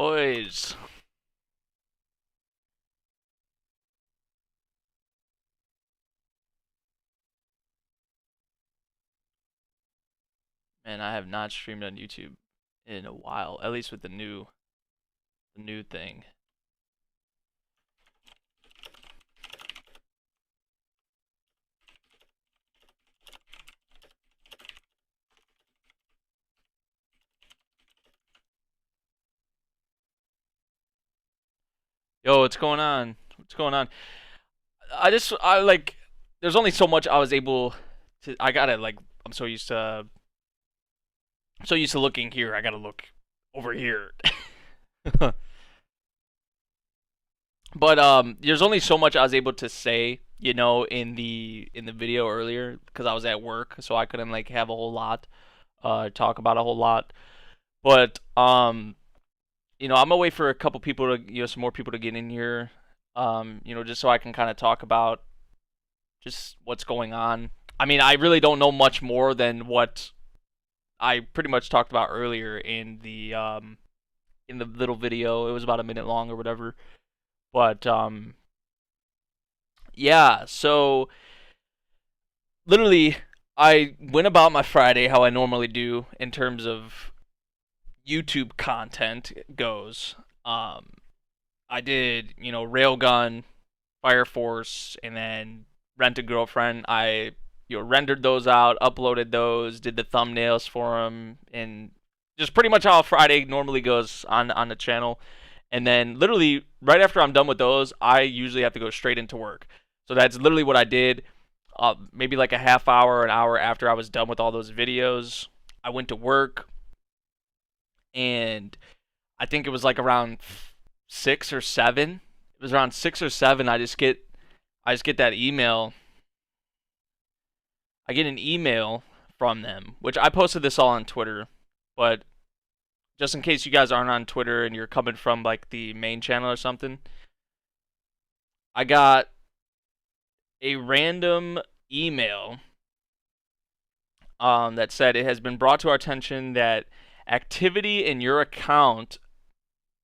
boys? Man, I have not streamed on YouTube in a while, at least with the new thing. Yo, what's going on? What's going on? I like there's only so much I was able to I gotta like I'm so used to looking here, I gotta look over here. But there's only so much I was able to say, in the video earlier because I was at work, so I couldn't like have a whole lot talk about a whole lot. But I'm gonna wait for a couple people to, some more people to get in here. Just so I can kind of talk about just what's going on. I mean, I really don't know much more than what I pretty much talked about earlier in the little video. It was about a minute long or whatever. But yeah, so literally I went about my Friday how I normally do in terms of YouTube content goes. I did, Railgun, Fire Force, and then Rent a Girlfriend. I rendered those out, uploaded those, did the thumbnails for them, and just pretty much how Friday normally goes on the channel. And then literally right after I'm done with those, I usually have to go straight into work. So that's literally what I did. Maybe like a half hour, an hour after I was done with all those videos, I went to work, and I think it was like around 6 or 7. It was around 6 or 7. I just get that email. I get an email from them, which I posted this all on Twitter, but just in case you guys aren't on Twitter and you're coming from like the main channel or something, I got a random email that said it has been brought to our attention that activity in your account,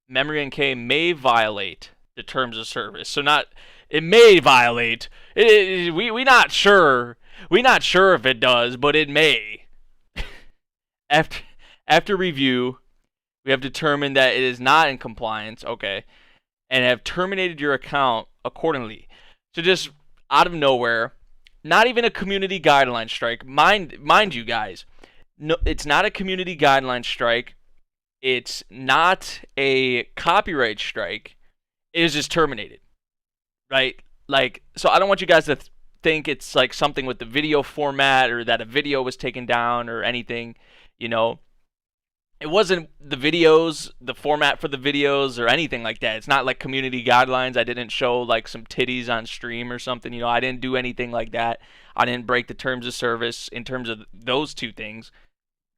Memory NK, may violate the terms of service. So not it may violate. We not sure. We not sure if it does, but it may. After review, we have determined that it is not in compliance. Okay, and have terminated your account accordingly. So just out of nowhere, not even a community guideline strike. Mind you guys, no, it's not a community guideline strike. It's not a copyright strike. It is just terminated, right? Like, so I don't want you guys to think it's like something with the video format or that a video was taken down or anything. It wasn't the videos, the format for the videos or anything like that. It's not like community guidelines. I didn't show like some titties on stream or something. I didn't do anything like that. I didn't break the terms of service in terms of those two things,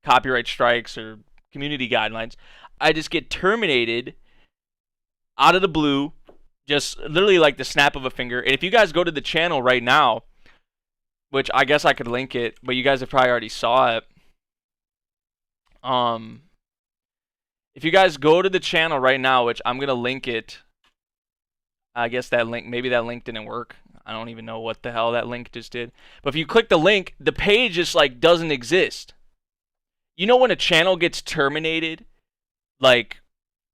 copyright strikes or community guidelines. I just get terminated out of the blue, just literally like the snap of a finger. And if you guys go to the channel right now, which I guess I could link it, but you guys have probably already saw it. If you guys go to the channel right now, which I'm gonna link it, I guess maybe that link didn't work. I don't even know what the hell that link just did. But if you click the link, the page just like doesn't exist. When a channel gets terminated, like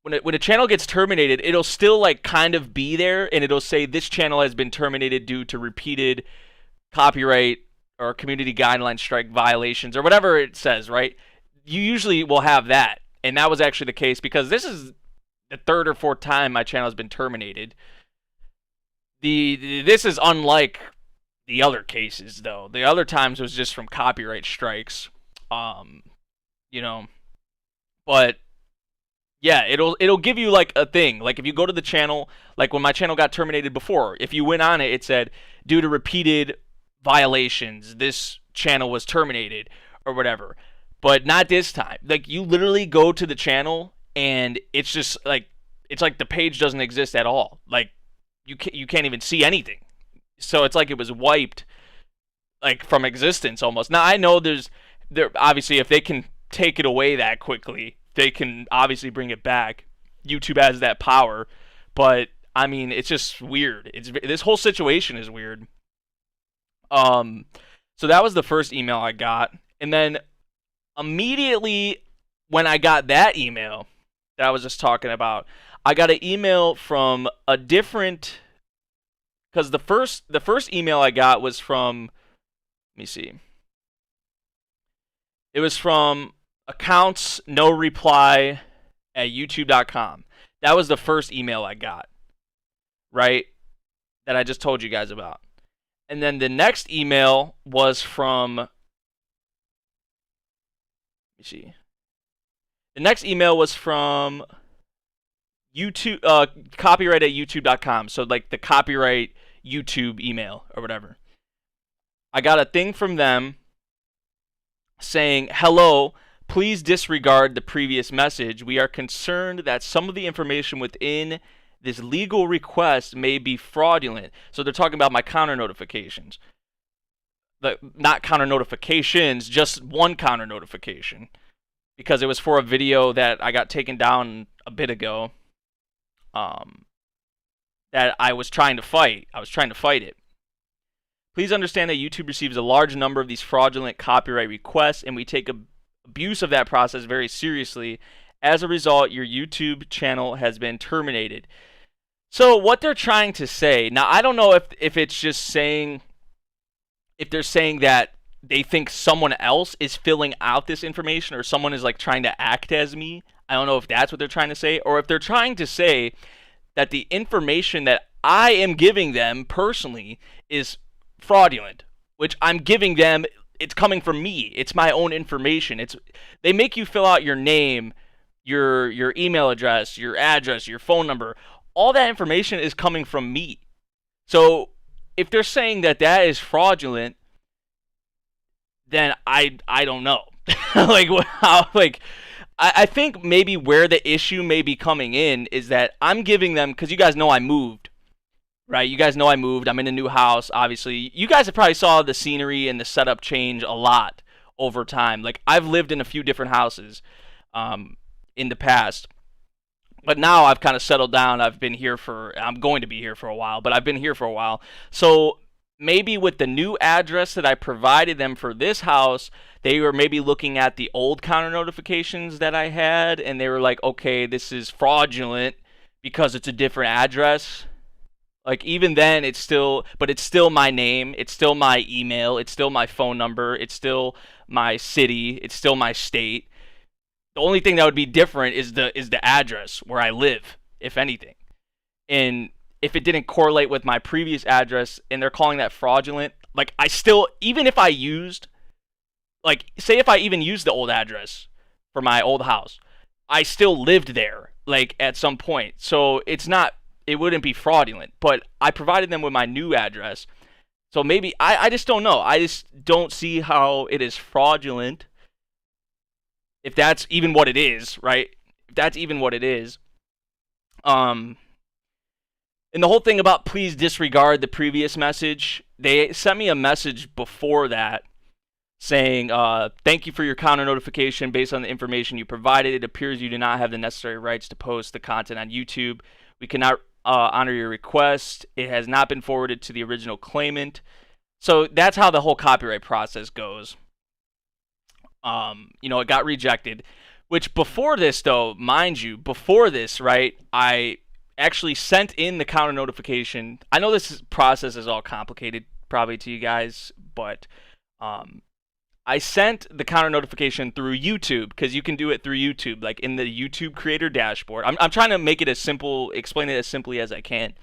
when a channel gets terminated, it'll still like kind of be there, and it'll say this channel has been terminated due to repeated copyright or community guideline strike violations or whatever it says, right? You usually will have that. And that was actually the case because this is the third or fourth time my channel has been terminated. This is unlike the other cases, though. The other times was just from copyright strikes. But yeah, it'll give you like a thing. Like if you go to the channel, like when my channel got terminated before, if you went on it, it said due to repeated violations, this channel was terminated or whatever. But not this time. Like you literally go to the channel and it's just like the page doesn't exist at all. Like you can't even see anything. So it's like it was wiped like from existence almost. Now I know there obviously if they can take it away that quickly, they can obviously bring it back. YouTube has that power, but I mean, it's just weird. This whole situation is weird. So that was the first email I got, and then immediately when I got that email that I was just talking about, I got an email from a different, because the first email I got was from, let me see, it was from accounts no reply at youtube.com. That was the first email I got, right? That I just told you guys about. And then the next email was from, let me see. The next email was from YouTube, copyright at youtube.com. So like the copyright YouTube email or whatever. I got a thing from them saying, hello, please disregard the previous message. We are concerned that some of the information within this legal request may be fraudulent. So they're talking about my counter notifications. Not counter notifications, just one counter notification. Because it was for a video that I got taken down a bit ago. That I was trying to fight. I was trying to fight it. Please understand that YouTube receives a large number of these fraudulent copyright requests, and we take abuse of that process very seriously. As a result, your YouTube channel has been terminated. So what they're trying to say, now I don't know if it's just saying, if they're saying that they think someone else is filling out this information or someone is like trying to act as me. I don't know if that's what they're trying to say, or if they're trying to say that the information that I am giving them personally is fraudulent, which I'm giving them, it's coming from me. It's my own information. They make you fill out your name, your email address, your address, your phone number. All that information is coming from me. So if they're saying that that is fraudulent, then I don't know. Like how, like I think maybe where the issue may be coming in is that I'm giving them, because you guys know I moved, right? You guys know I moved. I'm in a new house, obviously. You guys have probably saw the scenery and the setup change a lot over time. Like I've lived in a few different houses in the past. But now I've kind of settled down. I'm going to be here for a while, but I've been here for a while. So maybe with the new address that I provided them for this house, they were maybe looking at the old counter notifications that I had, and they were like, okay, this is fraudulent because it's a different address. Like even then, it's still my name, it's still my email, it's still my phone number, it's still my city, it's still my state. The only thing that would be different is the address where I live, if anything. And if it didn't correlate with my previous address and they're calling that fraudulent, like I still, even if I used, like say if I even used the old address for my old house, I still lived there, like at some point. So it wouldn't be fraudulent, but I provided them with my new address. So maybe, I just don't know. I just don't see how it is fraudulent. If that's even what it is, right? If that's even what it is. And the whole thing about please disregard the previous message, they sent me a message before that saying, thank you for your counter notification. Based on the information you provided, it appears you do not have the necessary rights to post the content on YouTube. We cannot honor your request. It has not been forwarded to the original claimant. So that's how the whole copyright process goes. It got rejected. Which before this, though, mind you, before this, right, I actually sent in the counter notification. I know this process is all complicated probably to you guys, but I sent the counter notification through YouTube, because you can do it through YouTube, like in the YouTube creator dashboard. I'm trying to make it explain it as simply as I can.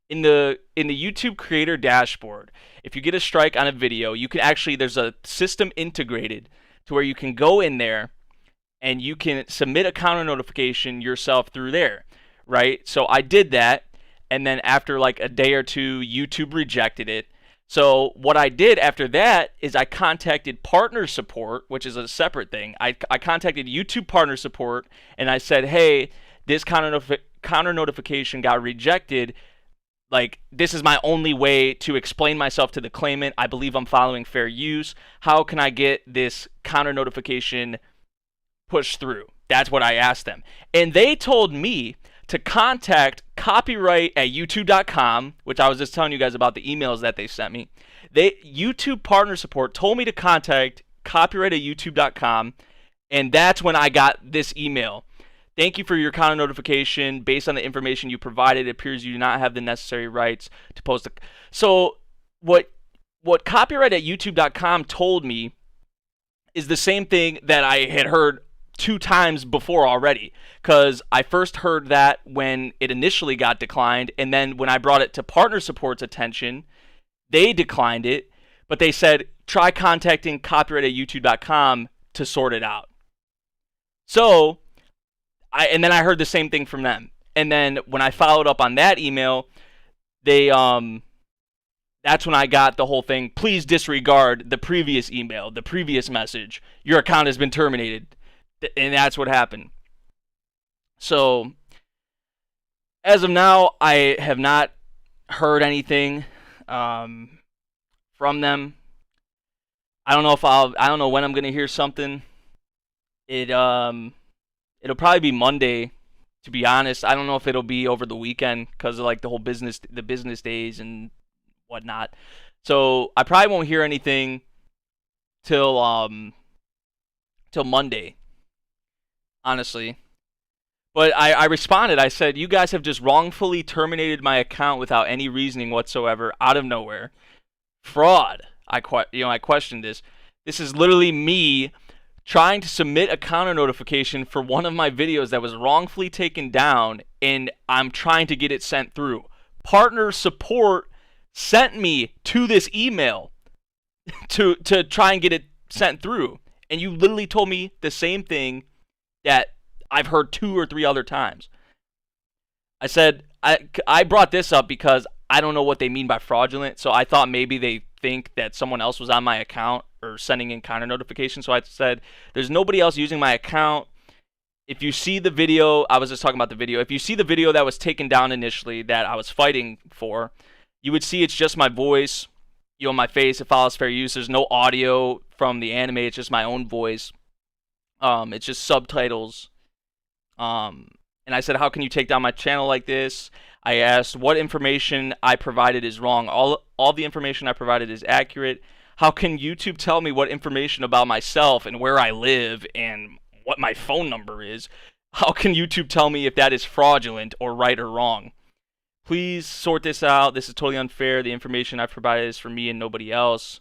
In the YouTube creator dashboard, if you get a strike on a video, you can actually, there's a system integrated to where you can go in there and you can submit a counter notification yourself through there, right? So I did that, and then after like a day or two, YouTube rejected it. So what I did after that is I contacted partner support, which is a separate thing. I contacted YouTube partner support, and I said, hey, this counter notification got rejected. Like, this is my only way to explain myself to the claimant. I believe I'm following fair use. How can I get this counter notification pushed through? That's what I asked them. And they told me to contact copyright@youtube.com, which I was just telling you guys about the emails that they sent me. YouTube partner support told me to contact copyright@youtube.com, and that's when I got this email. Thank you for your counter notification. Based on the information you provided, it appears you do not have the necessary rights to post. So what copyright@youtube.com told me is the same thing that I had heard 2 times before already. Because I first heard that when it initially got declined, and then when I brought it to partner support's attention, they declined it, but they said try contacting copyright@youtube.com to sort it out. So and then I heard the same thing from them. And then when I followed up on that email, they that's when I got the whole thing. Please disregard the previous email, the previous message. Your account has been terminated. And that's what happened. So as of now, I have not heard anything from them. I don't know when I'm going to hear something. It'll probably be Monday, to be honest. I don't know if it'll be over the weekend because of like the business days and whatnot. So I probably won't hear anything till Monday, honestly. But I responded. I said, you guys have just wrongfully terminated my account without any reasoning whatsoever, out of nowhere. Fraud. I questioned this. This is literally me trying to submit a counter notification for one of my videos that was wrongfully taken down, and I'm trying to get it sent through. Partner support sent me to this email to try and get it sent through, and you literally told me the same thing that I've heard 2 or 3 other times. I said I brought this up because I don't know what they mean by fraudulent, so I thought maybe they think that someone else was on my account or sending in counter notifications. So I said, there's nobody else using my account. If you see the video, I was just talking about the video. If you see the video that was taken down initially that I was fighting for, you would see it's just my voice, my face. It follows fair use. There's no audio from the anime. It's just my own voice. It's just subtitles. And I said, how can you take down my channel like this? I asked what information I provided is wrong. All the information I provided is accurate. How can YouTube tell me what information about myself and where I live and what my phone number is? How can YouTube tell me if that is fraudulent or right or wrong? Please sort this out. This is totally unfair. The information I provided is for me and nobody else.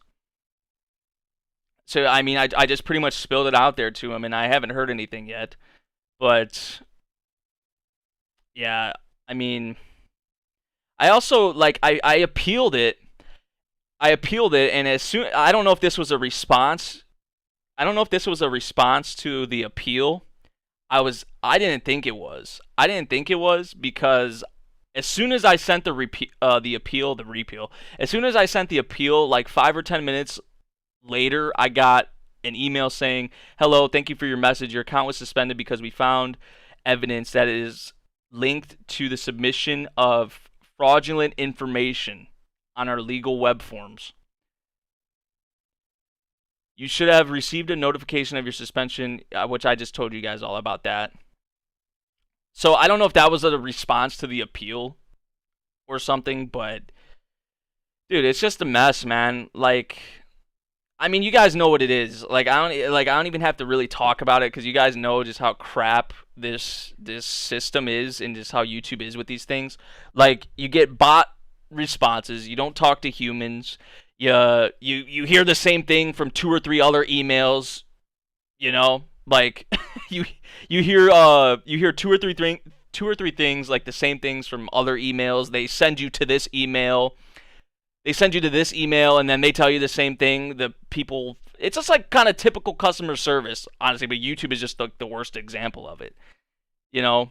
So, I mean, I just pretty much spilled it out there to him, and I haven't heard anything yet. But, yeah, I mean, I also, like, I appealed it. And as soon, I don't know if this was a response. I don't know if this was a response to the appeal. I didn't think it was. I didn't think it was because as soon as I sent the appeal, as soon as I sent the appeal, like 5 or 10 minutes later, I got an email saying, hello, thank you for your message. Your account was suspended because we found evidence that is linked to the submission of fraudulent information on our legal web forms. You should have received a notification of your suspension, which I just told you guys all about that. So I don't know if that was a response to the appeal or something, but dude, it's just a mess, man. Like, I mean, you guys know what it is. Like, I don't even have to really talk about it because you guys know just how crap this system is and just how YouTube is with these things. Like, you get bot responses. You don't talk to humans. You hear the same thing from 2 or 3 other emails. You know, like you hear 2 or 3 things like the same things from other emails. They send you to this email. And then they tell you the same thing. The people, it's just like kind of typical customer service, honestly. But YouTube is just like the worst example of it. You know.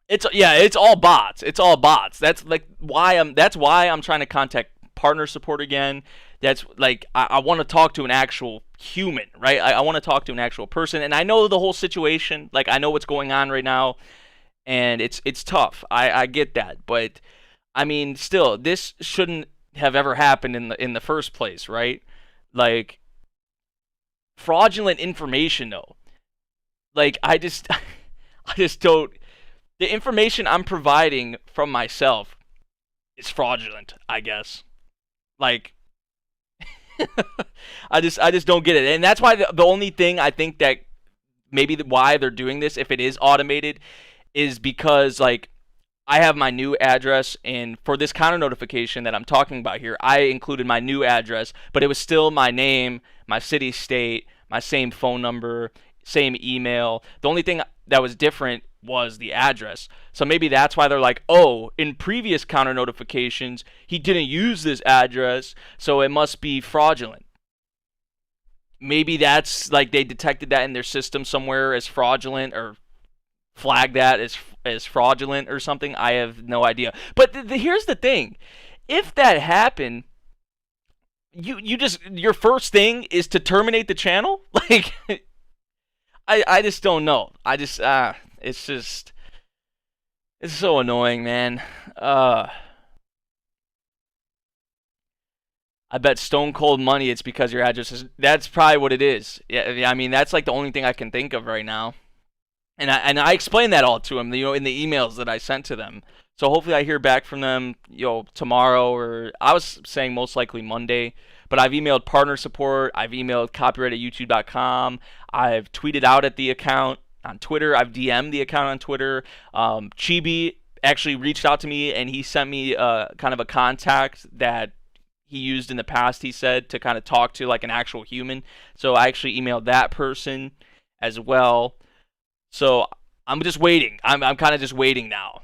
It's all bots. It's all bots. That's why I'm trying to contact partner support again. That's like I want to talk to an actual human, right? I want to talk to an actual person, and I know the whole situation. Like I know what's going on right now, and it's tough. I get that, but I mean, still, this shouldn't have ever happened in the first place, right? Like fraudulent information, though. Like I just don't. The information I'm providing from myself is fraudulent, I guess. Like, I just don't get it, and that's why the only thing I think that maybe why they're doing this, if it is automated, is because like I have my new address, and for this counter notification that I'm talking about here, I included my new address, but it was still my name, my city, state, my same phone number, same email. The only thing that was different was the address. So maybe that's why they're like, oh, in previous counter notifications, he didn't use this address, so it must be fraudulent. Maybe that's like they detected that in their system somewhere as fraudulent, or flag that as fraudulent or something. I have no idea. But here's the thing: if that happened, you just your first thing is to terminate the channel. Like, I just don't know. It's so annoying, man. I bet stone cold money it's because your address is. That's probably what it is. Yeah, I mean that's like the only thing I can think of right now. And I explained that all to them, in the emails that I sent to them. So hopefully I hear back from them, tomorrow, or I was saying most likely Monday. But I've emailed partner support. I've emailed copyright@youtube.com. I've tweeted out at the account on Twitter. I've DM'd the account on Twitter. Chibi actually reached out to me, and he sent me kind of a contact that he used in the past, he said, to kind of talk to like an actual human. So I actually emailed that person as well. So I'm just waiting. I'm kind of just waiting now.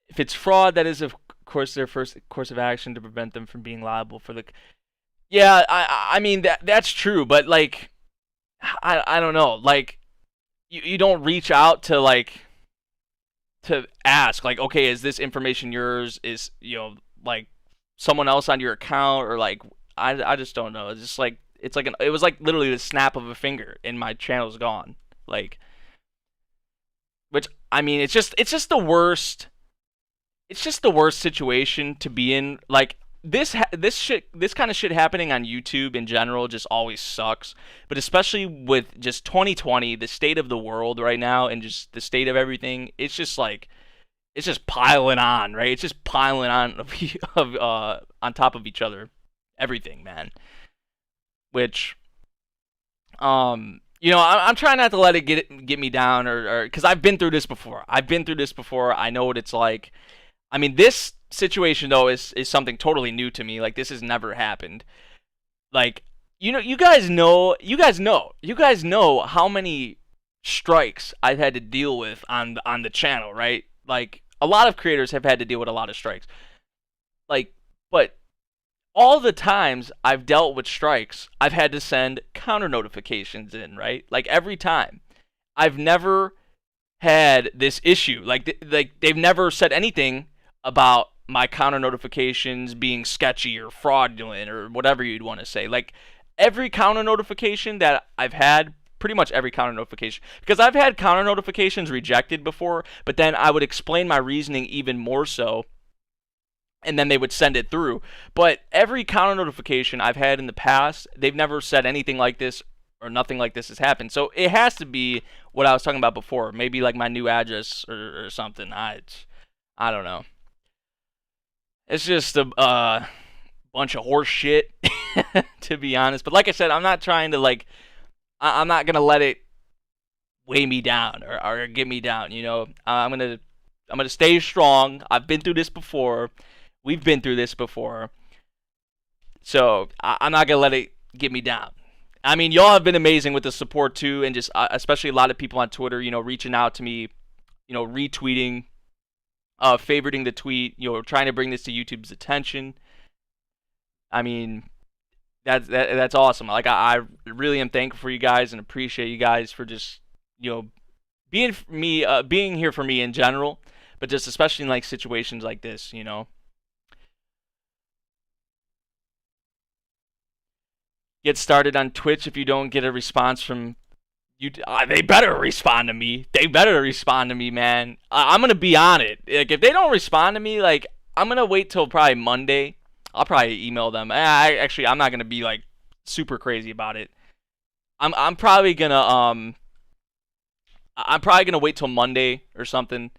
If it's fraud, that is of course their first course of action to prevent them from being liable for the. Yeah, I mean that's true, but like I don't know. Like you don't reach out to like to ask like, okay, is this information yours? Is like someone else on your account, or like I just don't know. It's just like it was like literally the snap of a finger and my channel's gone. Like, which I mean, it's just the worst. It's just the worst situation to be in. Like this kind of shit happening on YouTube in general just always sucks. But especially with just 2020, the state of the world right now, and just the state of everything, it's just like it's just piling on, right? It's just piling on on top of each other, everything, man. Which, I'm trying not to let it get me down, or because I've been through this before. I know what it's like. I mean, this situation though is something totally new to me. Like, this has never happened. Like, you guys know how many strikes I've had to deal with on the channel, right? Like, a lot of creators have had to deal with a lot of strikes. Like, but all the times I've dealt with strikes, I've had to send counter notifications in, right? Like, every time. I've never had this issue. Like they've never said anything about my counter notifications being sketchy or fraudulent or whatever you'd want to say. Like, every counter notification that I've had, pretty much every counter notification, because I've had counter notifications rejected before, but then I would explain my reasoning even more so, and then they would send it through. But every counter notification I've had in the past, they've never said anything like this, or nothing like this has happened. So it has to be what I was talking about before. Maybe like my new address or something. I don't know. It's just a bunch of horse shit, to be honest. But like I said, I'm not trying to like. I'm not gonna let it weigh me down or get me down. I'm gonna stay strong. I've been through this before. We've been through this before. So I'm not gonna let it get me down. I mean, y'all have been amazing with the support too, and just especially a lot of people on Twitter, reaching out to me, retweeting, favoriting the tweet, trying to bring this to YouTube's attention. I mean, that's awesome. Like, I really am thankful for you guys and appreciate you guys for just being here for me in general, but just especially in like situations like this. Get started on Twitch if you don't get a response from you. They better respond to me. Man. I'm gonna be on it. Like, if they don't respond to me, like, I'm gonna wait till probably Monday. I'll probably email them. I'm not gonna be like super crazy about it. I'm probably gonna I'm probably gonna wait till Monday or something,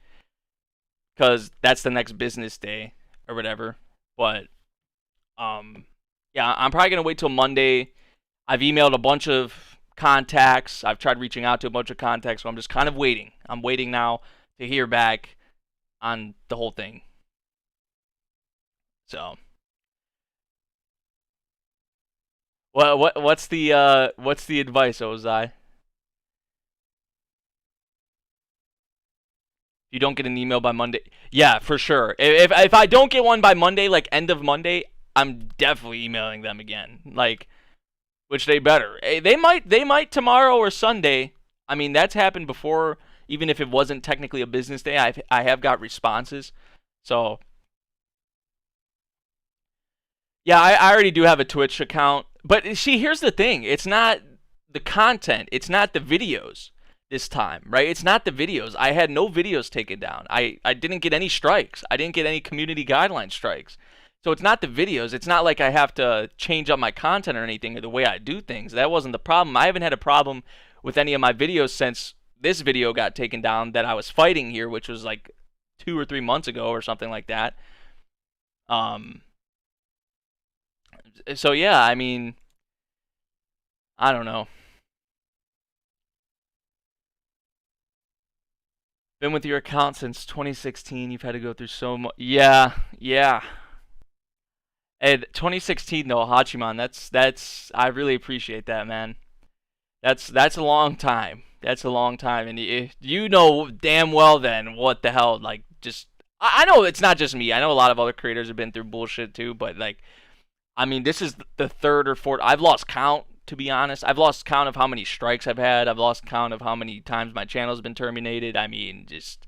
because that's the next business day or whatever. But um, yeah, I'm probably gonna wait till Monday. I've emailed a bunch of contacts. I've tried reaching out to a bunch of contacts, so I'm just kind of waiting. I'm waiting now to hear back on the whole thing. So, what's the advice, Ozai? You don't get an email by Monday. Yeah, for sure. If I don't get one by Monday, like end of Monday, I'm definitely emailing them again. Like, which they better. They might tomorrow or Sunday. I mean, that's happened before. Even if it wasn't technically a business day, I have got responses. So yeah, I already do have a Twitch account. But see, here's the thing. It's not the content. It's not the videos this time, right? It's not the videos. I had no videos taken down. I didn't get any strikes. I didn't get any community guideline strikes. So it's not the videos. It's not like I have to change up my content or anything or the way I do things. That wasn't the problem. I haven't had a problem with any of my videos since this video got taken down that I was fighting here, which was like 2 or 3 months ago or something like that. Um, so yeah, I mean, I don't know. Been with your account since 2016. You've had to go through so much. Yeah, yeah. And 2016 though, Hachiman. That's. I really appreciate that, man. That's a long time. That's a long time, and you know damn well then what the hell. Like, just I know it's not just me. I know a lot of other creators have been through bullshit too. But like, I mean, this is the third or fourth. I've lost count, to be honest. I've lost count of how many strikes I've had. I've lost count of how many times my channel's been terminated. I mean, just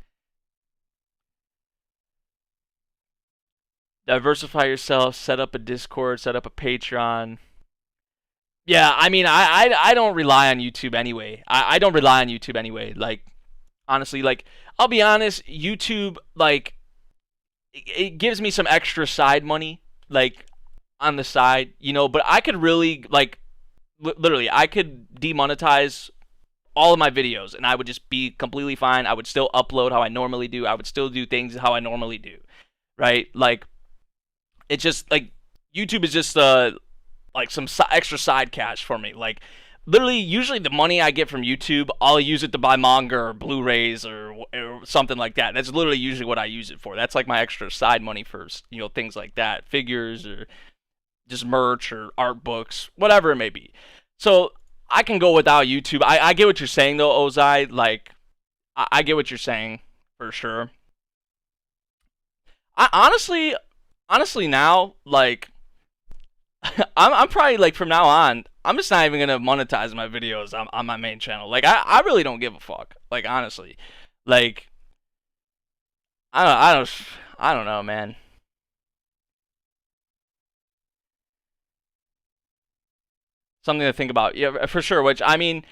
diversify yourself, set up a Discord, set up a Patreon. Yeah, I mean, I don't rely on YouTube anyway. I don't rely on YouTube anyway. Like, honestly, like, I'll be honest, YouTube, like, it gives me some extra side money, like, on the side, but I could really, like, literally, I could demonetize all of my videos and I would just be completely fine. I would still upload how I normally do. I would still do things how I normally do, right? Like, it's just, like, YouTube is just, like, some extra side cash for me. Like, literally, usually the money I get from YouTube, I'll use it to buy manga or Blu-rays or something like that. That's literally usually what I use it for. That's like my extra side money for, things like that, figures or just merch or art books, whatever it may be. So I can go without YouTube. I get what you're saying though, Ozai. Like, I get what you're saying for sure. I honestly now, like, I'm probably, like, from now on, I'm just not even gonna monetize my videos on my main channel. Like, I really don't give a fuck. Like, honestly, like, I don't know, man. Something to think about, yeah, for sure. Which, I mean,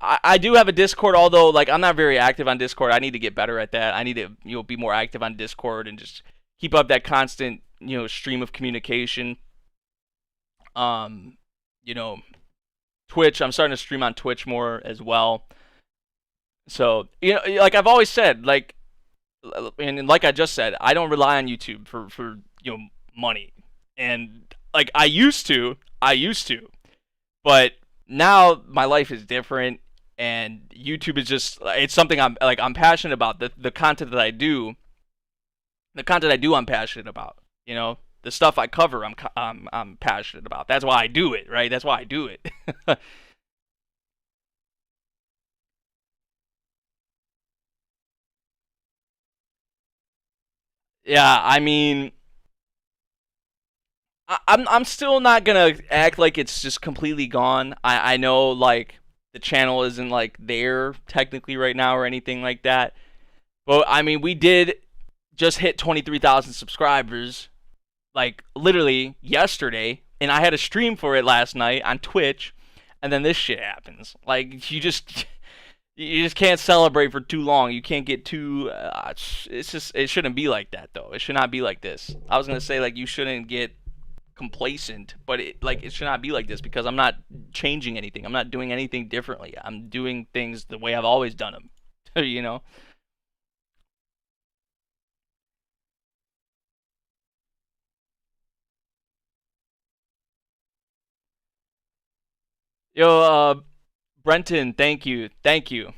I do have a Discord, although, like, I'm not very active on Discord. I need to get better at that. I need to, be more active on Discord and just keep up that constant, stream of communication. Um, you know, Twitch. I'm starting to stream on Twitch more as well. So, like I've always said, like, and like I just said, I don't rely on YouTube for money, and like I used to, but now my life is different, and YouTube is just it's something I'm passionate about. The content that I do, I'm passionate about. The stuff I cover, I'm passionate about. That's why I do it, right? That's why I do it. Yeah, I mean, I'm still not gonna act like it's just completely gone. I know, like, the channel isn't, like, there technically right now or anything like that. But I mean, we did just hit 23,000 subscribers, like, literally yesterday, and I had a stream for it last night on Twitch, and then this shit happens. Like, you just can't celebrate for too long. You can't get too. It shouldn't be like that though. It should not be like this. I was gonna say, like, you shouldn't get complacent, but it should not be like this because I'm not changing anything. I'm not doing anything differently. I'm doing things the way I've always done them you know. Yo, Brenton, thank you, thank you.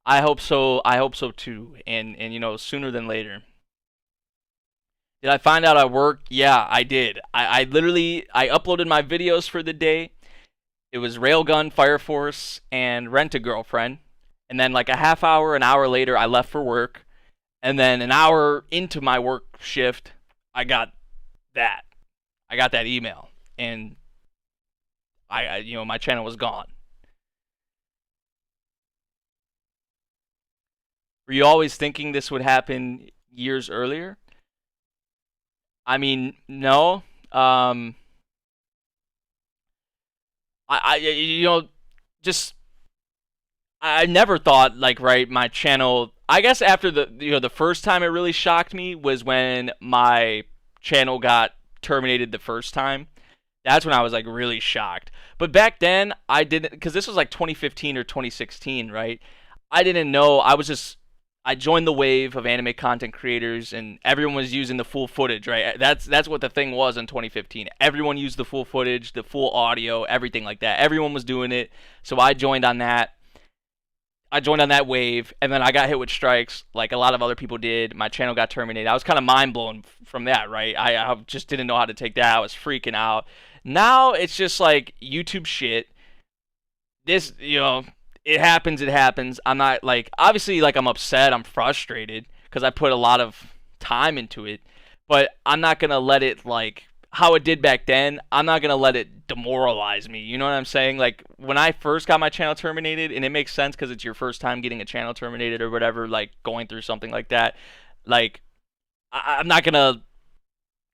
I hope so. I hope so too. And sooner than later. Did I find out I worked? Yeah, I did. I literally I uploaded my videos for the day. It was Railgun, Fire Force, and Rent a Girlfriend. And then like a half hour, an hour later, I left for work. And then an hour into my work shift, I got that. I got that email, and my channel was gone. Were you always thinking this would happen years earlier? I mean, no. I just I never thought like right my channel. I guess after the first time it really shocked me was when my channel got terminated the first time. That's when I was like really shocked. But back then I didn't, because this was like 2015 or 2016, right? I didn't know. I joined the wave of anime content creators, and everyone was using the full footage, right? That's what the thing was in 2015. Everyone used the full footage, the full audio, everything like that. Everyone was doing it, so I joined on that. I joined on that wave, and then I got hit with strikes, like a lot of other people did. My channel got terminated. I was kind of mind blown from that, right? I just didn't know how to take that. I was freaking out. Now it's just like YouTube shit. This, it happens. It happens. I'm not like, obviously, like, I'm upset. I'm frustrated because I put a lot of time into it, but I'm not gonna let it, like how it did back then. I'm not gonna let it demoralize me. You know what I'm saying? Like when I first got my channel terminated, and it makes sense because it's your first time getting a channel terminated or whatever, like going through something like that. Like I'm not gonna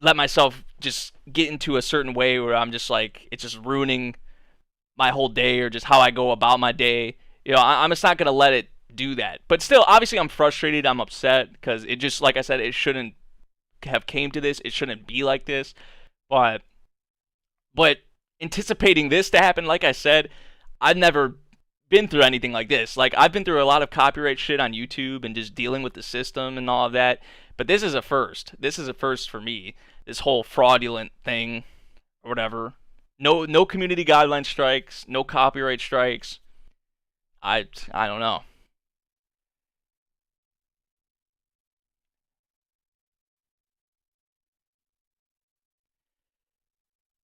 let myself just get into a certain way where I'm just like, it's just ruining my whole day or just how I go about my day. I'm just not gonna let it do that. But still, obviously, I'm frustrated. I'm upset because it just, like I said, it shouldn't have came to this. It shouldn't be like this. But but anticipating this to happen, like I said, I've never been through anything like this. Like I've been through a lot of copyright shit on YouTube and just dealing with the system and all of that. But this is a first. This is a first for me. This whole fraudulent thing or whatever. No community guideline strikes, no copyright strikes. I don't know.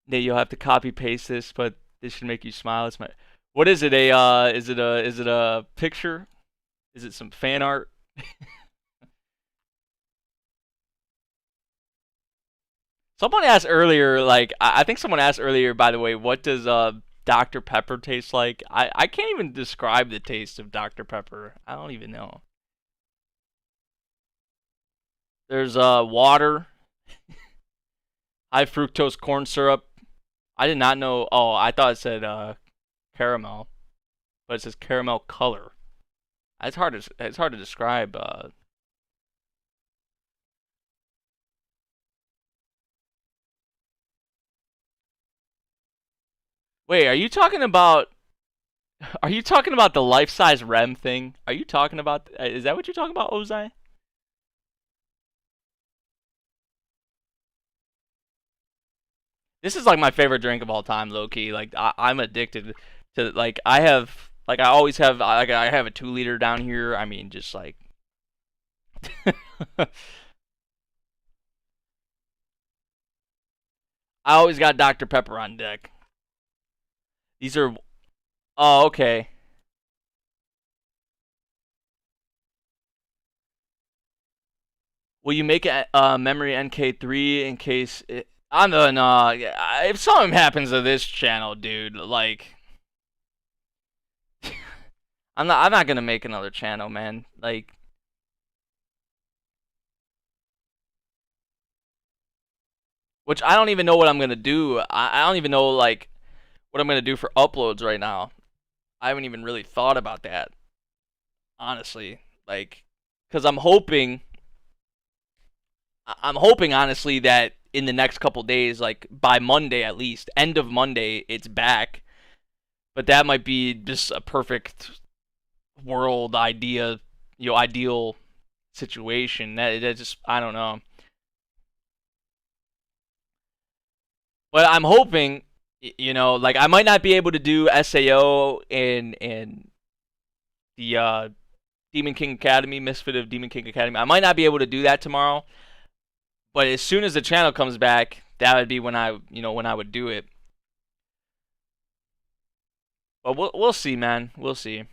Yeah, you'll have to copy paste this, but this should make you smile. It's my What is it? Is it a picture? Is it some fan art? Someone asked earlier, like I think someone asked earlier, by the way, what does Dr. Pepper taste like? I can't even describe the taste of Dr. Pepper. I don't even know. There's water, high fructose corn syrup. I did not know. Oh, I thought it said caramel, but it says caramel color. It's hard to describe. Wait, are you talking about the life size REM thing? Are you talking about? Is that what you're talking about, Ozai? This is like my favorite drink of all time, low key. Like I'm addicted to, like, I always have, like, I have a 2 liter down here. I mean, just like I always got Dr. Pepper on deck. These are Oh, okay. Will you make a memory NK3 in case it? I'm the no. If something happens to this channel, dude, like I'm not gonna make another channel, man. Like, which I don't even know what I'm gonna do. I don't even know, like, what I'm gonna do for uploads right now. I haven't even really thought about that, honestly. Like, because I'm hoping honestly that in the next couple days, like by Monday at least, end of Monday, it's back. But that might be just a perfect world idea ideal situation. That just, I don't know. But I'm hoping, like I might not be able to do SAO in the Demon King Academy, Misfit of Demon King Academy. I might not be able to do that tomorrow, but as soon as the channel comes back, that would be when I would do it. But we'll see, man. We'll see.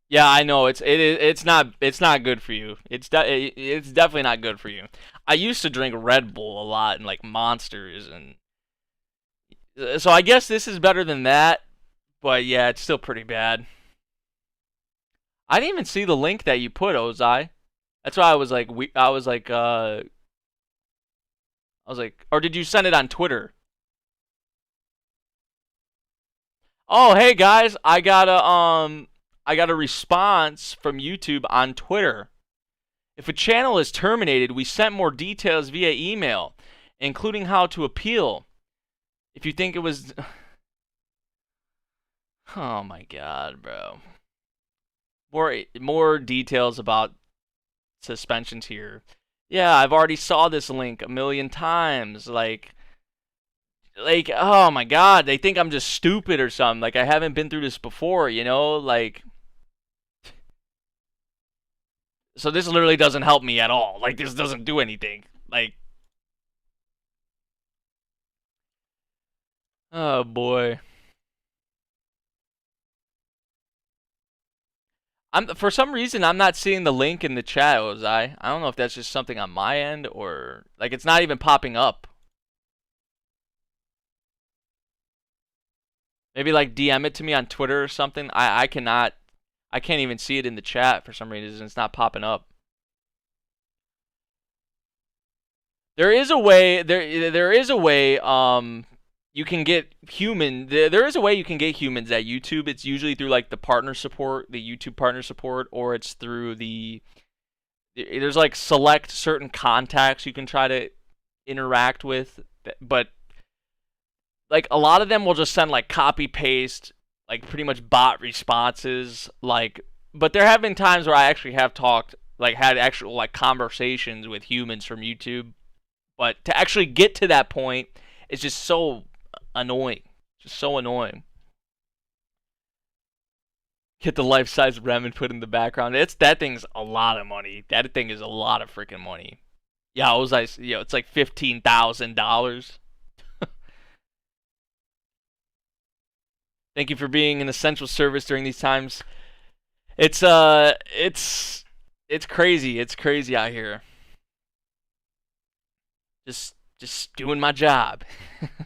Yeah, I know it's not good for you. It's definitely not good for you. I used to drink Red Bull a lot and like Monsters, and so I guess this is better than that. But yeah, it's still pretty bad. I didn't even see the link that you put, Ozai. That's why I was like, or did you send it on Twitter? Oh, hey guys, I got a response from YouTube on Twitter. If a channel is terminated, we sent more details via email, including how to appeal. If you think it was Oh my god, bro. More details about suspensions here. Yeah, I've already saw this link a million times. Like, oh my god, they think I'm just stupid or something. Like I haven't been through this before, like, so this literally doesn't help me at all. Like this doesn't do anything. Like, oh boy. For some reason I'm not seeing the link in the chat, Ozai. I don't know if that's just something on my end or like it's not even popping up. Maybe like DM it to me on Twitter or something. I can't even see it in the chat for some reason. It's not popping up. There is a way you can get there is a way you can get humans at YouTube. It's usually through like the YouTube partner support, or it's through there's like select certain contacts you can try to interact with, but like a lot of them will just send like copy paste, like pretty much bot responses, like, but there have been times where I actually have had actual like conversations with humans from YouTube, but to actually get to that point is just so annoying. Just so annoying. Get the life-size REM and put in the background. That thing's a lot of money. That thing is a lot of freaking money. Yeah, it's like $15,000. Thank you for being an essential service during these times. It's crazy. It's crazy out here. Just doing my job.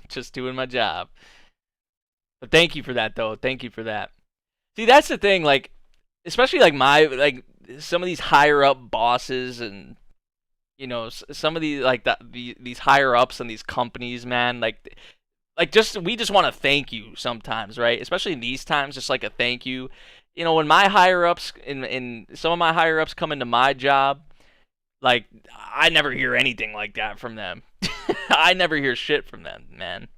Just doing my job. But thank you for that though. Thank you for that. See, that's the thing, like especially like some of these higher up bosses, and some of these like these higher ups in these companies, man, like just we just want to thank you sometimes, right? Especially in these times, just like a thank you. When my higher ups in some of my higher ups come into my job, like I never hear anything like that from them. I never hear shit from them, man.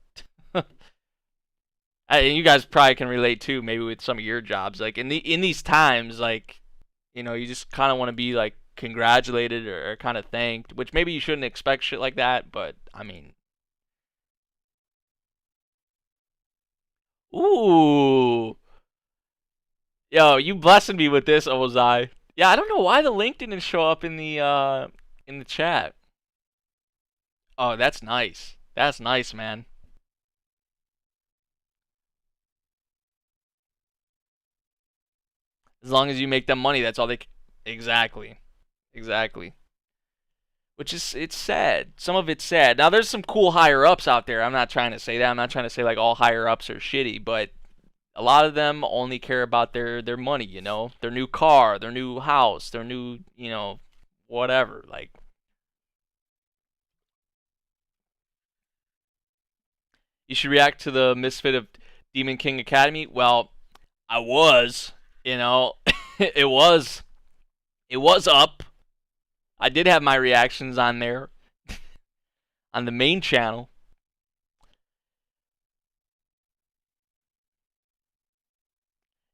And you guys probably can relate too, maybe with some of your jobs. Like in these times, like you just kind of want to be like congratulated or kind of thanked, which maybe you shouldn't expect shit like that, but I mean, ooh, yo, you blessed me with this, Ozai. Yeah, I don't know why the link didn't show up in the chat. Oh, that's nice. That's nice, man. As long as you make them money, that's all they. Exactly. Exactly. Which is, it's sad. Some of it's sad. Now, there's some cool higher ups out there. I'm not trying to say that. I'm not trying to say like all higher ups are shitty, but a lot of them only care about their money. Their new car, their new house, their new whatever. Like, you should react to the Misfit of Demon King Academy. Well, I was. It was up. I did have my reactions on there on the main channel.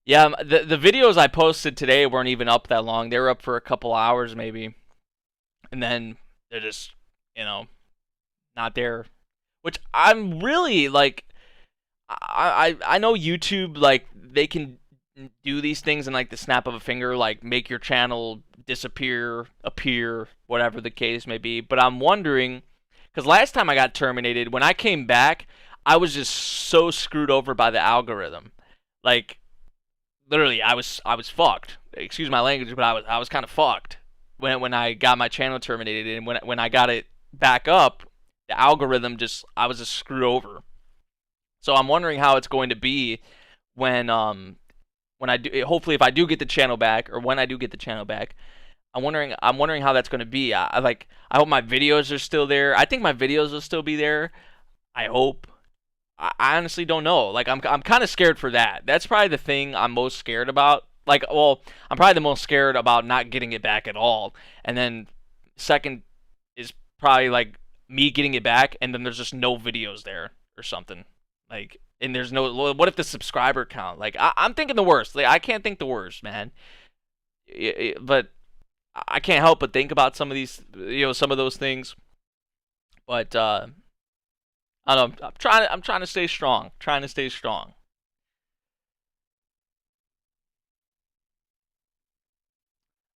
Yeah, the videos I posted today weren't even up that long. They were up for a couple hours maybe, and then they're just, you know, not there. Which I'm really like, I know YouTube, like, they can do these things in like the snap of a finger, like make your channel disappear, appear, whatever the case may be. But I'm wondering, because last time I got terminated, when I came back, I was just so screwed over by the algorithm. Like, literally, I was fucked. Excuse my language, but I was kind of fucked when I got my channel terminated, and when I got it back up, the algorithm just, I was just screwed over. So I'm wondering how it's going to be when when I do, hopefully if I do get the channel back, or when I do get the channel back. I'm wondering how that's going to be. I hope my videos are still there. I think my videos will still be there. I hope. I honestly don't know. Like, I'm kind of scared for that. That's probably the thing I'm most scared about. Like, well, I'm probably the most scared about not getting it back at all. And then second is probably like me getting it back, and then there's just no videos there or something. Like, and there's no. What if the subscriber count? Like, I'm thinking the worst. Like, I can't think the worst, man. But I can't help but think about some of these, some of those things. But I don't know. I'm trying to stay strong. Trying to stay strong.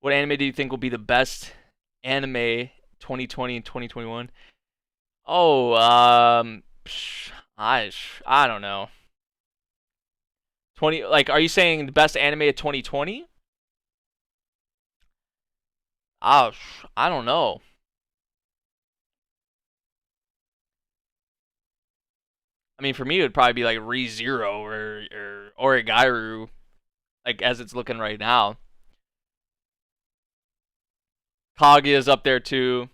What anime do you think will be the best anime 2020 and 2021? Oh, I don't know. 20, like, are you saying the best anime of 2020? Oh, I don't know. I mean, for me, it would probably be like ReZero or Origairu, like as it's looking right now. Kaguya's up there too.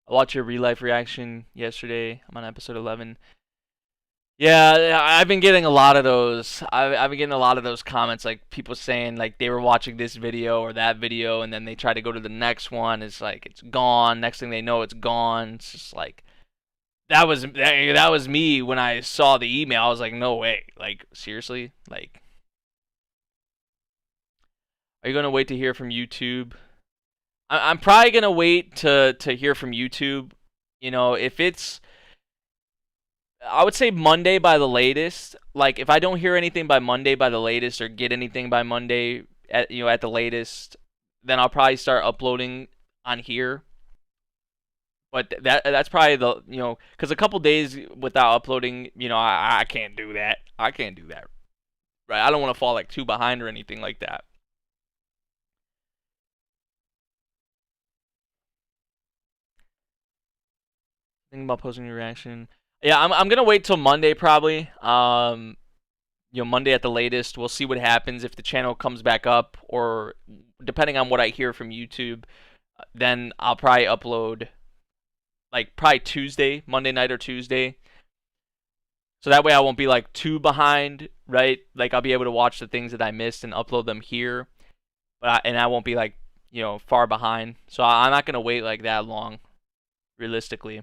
I watched your real life reaction yesterday. I'm on episode 11. Yeah, I've been getting a lot of those. I've been getting a lot of those comments, like people saying like they were watching this video or that video, and then they try to go to the next one. It's like it's gone. Next thing they know, it's gone. It's just like that was me when I saw the email. I was like, no way. Like, seriously? Like, are you gonna wait to hear from YouTube? I'm probably gonna wait to hear from YouTube. If it's, I would say Monday by the latest. Like, if I don't hear anything by Monday by the latest, or get anything by Monday at the latest, then I'll probably start uploading on here. But that's probably the, because a couple days without uploading, I can't do that. I can't do that. Right? I don't want to fall like too behind or anything like that. Thinking about posting your reaction. Yeah, I'm gonna wait till Monday probably. Monday at the latest. We'll see what happens if the channel comes back up, or depending on what I hear from YouTube, then I'll probably upload like probably Tuesday, Monday night or Tuesday. So that way I won't be like too behind, right? Like, I'll be able to watch the things that I missed and upload them here, and I won't be like, far behind. So I'm not gonna wait like that long, realistically.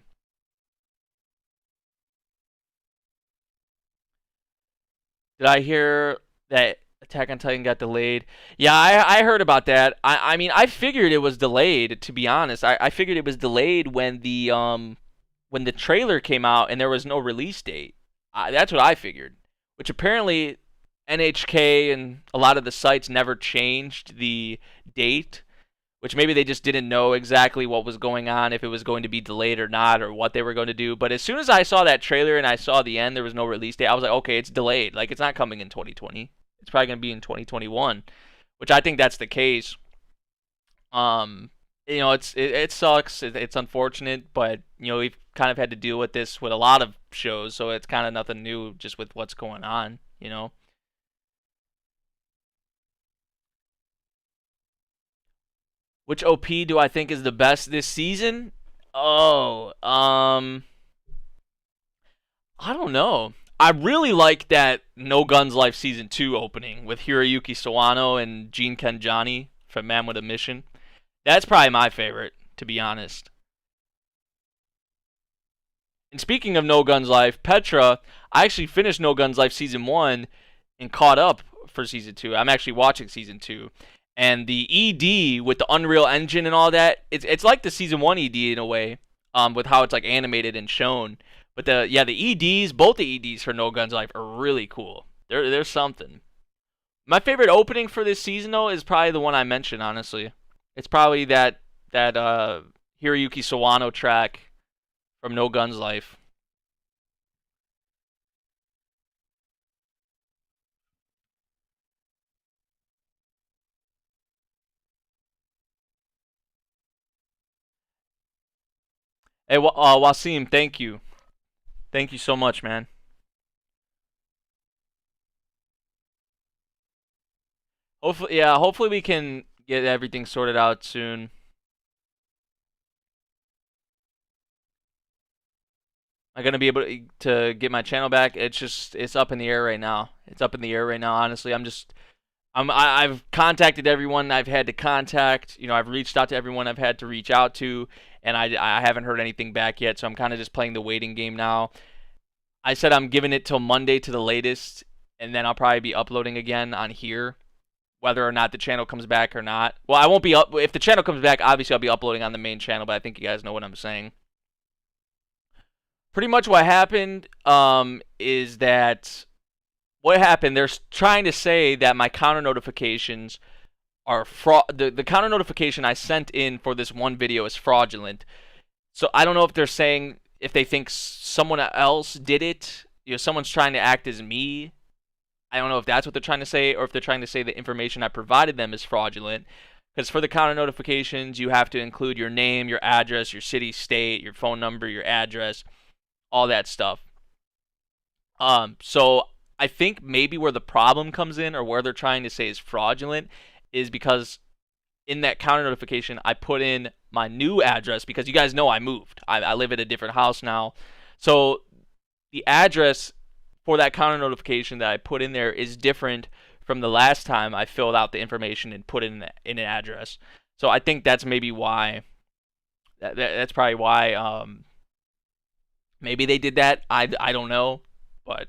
Did I hear that Attack on Titan got delayed? Yeah, I heard about that. I mean, I figured it was delayed, to be honest. I figured it was delayed when the trailer came out and there was no release date. That's what I figured. Which apparently NHK and a lot of the sites never changed the date, which maybe they just didn't know exactly what was going on, if it was going to be delayed or not, or what they were going to do. But as soon as I saw that trailer and I saw the end, there was no release date, I was like, okay, it's delayed. Like, it's not coming in 2020. It's probably going to be in 2021, which I think that's the case. It sucks. It's unfortunate, but we've kind of had to deal with this with a lot of shows, so it's kind of nothing new just with what's going on. Which OP do I think is the best this season? Oh, I don't know. I really like that No Guns Life Season 2 opening with Hiroyuki Sawano and Gene Kenjani from Man with a Mission. That's probably my favorite, to be honest. And speaking of No Guns Life, Petra, I actually finished No Guns Life season 1 and caught up for season 2. I'm actually watching season 2. And the ED with the Unreal Engine and all that, it's like the season 1 ED in a way, with how it's like animated and shown. But the EDs, both the EDs for No Guns Life are really cool. There's something. My favorite opening for this season though is probably the one I mentioned, honestly. It's probably that Hiroyuki Sawano track from No Guns Life. Hey, Wasim, thank you. Thank you so much, man. Hopefully, yeah, hopefully we can get everything sorted out soon. I'm gonna be able to get my channel back. It's up in the air right now. It's up in the air right now. Honestly, I've contacted everyone I've had to contact. I've reached out to everyone I've had to reach out to, and I haven't heard anything back yet. So I'm kind of just playing the waiting game now. I said I'm giving it till Monday to the latest, and then I'll probably be uploading again on here, whether or not the channel comes back or not. Well, I won't be up if the channel comes back. Obviously, I'll be uploading on the main channel, but I think you guys know what I'm saying. Pretty much what happened is that what happened. They're trying to say that my counter notifications are the counter notification I sent in for this one video is fraudulent. So I don't know if they're saying if they think someone else did it. Someone's trying to act as me. I don't know if that's what they're trying to say, or if they're trying to say the information I provided them is fraudulent. Because for the counter notifications, you have to include your name, your address, your city, state, your phone number, your address, all that stuff. So I think maybe where the problem comes in, or where they're trying to say is fraudulent, is because in that counter notification, I put in my new address because you guys know I moved. I live at a different house now. So the address for that counter notification that I put in there is different from the last time I filled out the information and put in an address. So I think that's maybe why. That's probably why. Maybe they did that. I don't know, but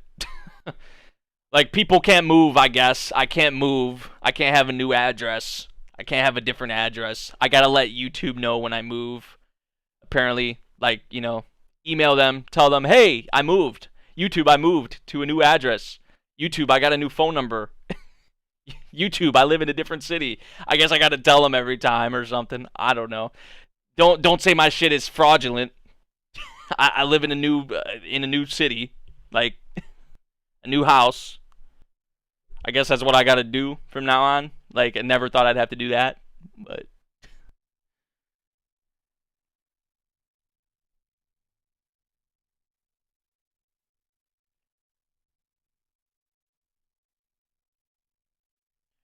like people can't move. I guess I can't move. I can't have a new address. I can't have a different address. I gotta let YouTube know when I move. Apparently, like email them, tell them, hey, I moved. YouTube, I moved to a new address. YouTube, I got a new phone number. YouTube, I live in a different city. I guess I gotta tell them every time or something. I don't know. Don't say my shit is fraudulent. I live in a new city, like a new house. I guess that's what I gotta do from now on. Like I never thought I'd have to do that, but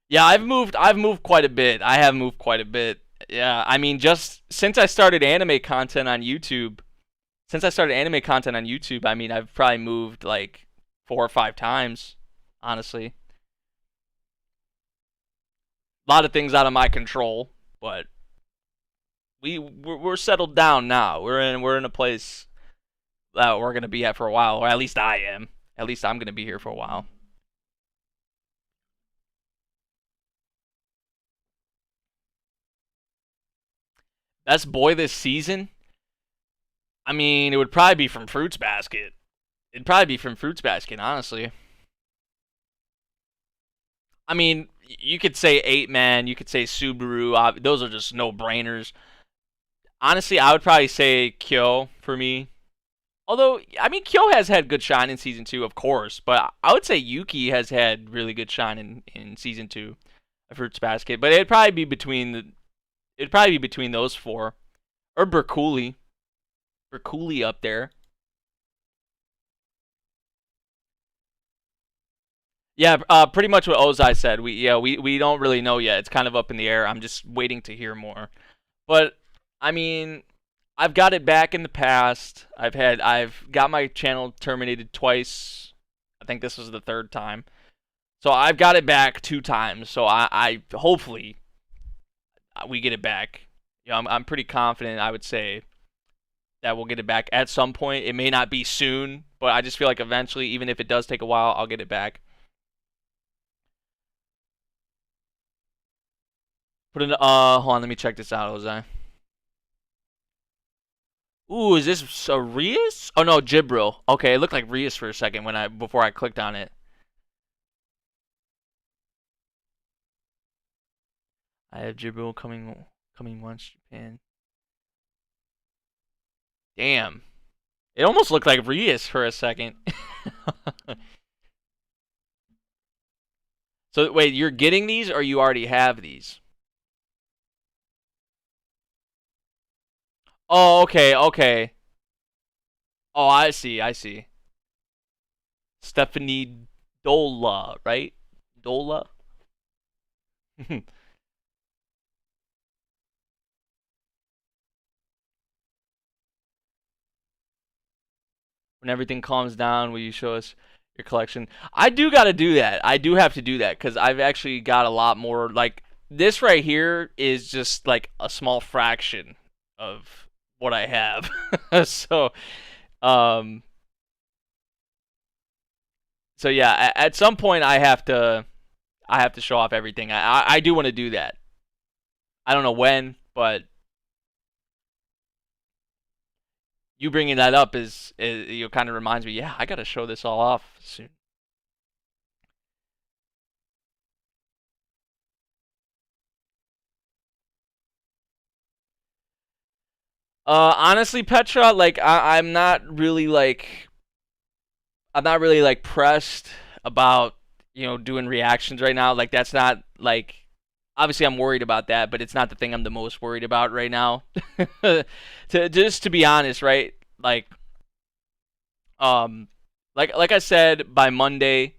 yeah, I've moved quite a bit. I have moved quite a bit. Yeah, I mean, just since I started anime content on YouTube, I mean, I've probably moved like 4 or 5 times, honestly. A lot of things out of my control, but we're settled down now. We're in a place that we're gonna be at for a while, or at least I am. At least I'm gonna be here for a while. Best boy this season? I mean, it would probably be from Fruits Basket. It'd probably be from Fruits Basket, honestly. I mean, you could say 8 Man, you could say Subaru. Those are just no-brainers. Honestly, I would probably say Kyo for me. Although, I mean, Kyo has had good shine in season 2, of course, but I would say Yuki has had really good shine in season 2 of Fruits Basket. But it'd probably be between those four, or Bercouli. Bercouli up there. Yeah, pretty much what Ozai said. We don't really know yet. It's kind of up in the air. I'm just waiting to hear more. But I mean, I've got it back in the past. I've got my channel terminated twice. I think this was the third time. So I've got it back 2 times. So I hopefully we get it back. I'm pretty confident. I would say that we'll get it back at some point. It may not be soon, but I just feel like eventually, even if it does take a while, I'll get it back. Put in hold on, let me check this out, Jose. Ooh, is this a Rias? Oh no, Jibril. Okay, it looked like Rias for a second before I clicked on it. I have Jibril coming once Japan. Damn. It almost looked like Rias for a second. So wait, you're getting these or you already have these? Oh, okay, okay. Oh, I see, I see. Stephanie Dola, right? Dola? When everything calms down, will you show us your collection? I do got to do that. I do have to do that because I've actually got a lot more. Like, this right here is just like a small fraction of what I have. So, um, so yeah, at some point I have to show off everything. I do want to do that. I don't know when, but you bringing that up is you know, kind of reminds me. Yeah, I got to show this all off soon. Honestly, Petra, like I'm not really like pressed about doing reactions right now. Like that's not like obviously I'm worried about that, but it's not the thing I'm the most worried about right now. To be honest, right? Um like I said, by Monday,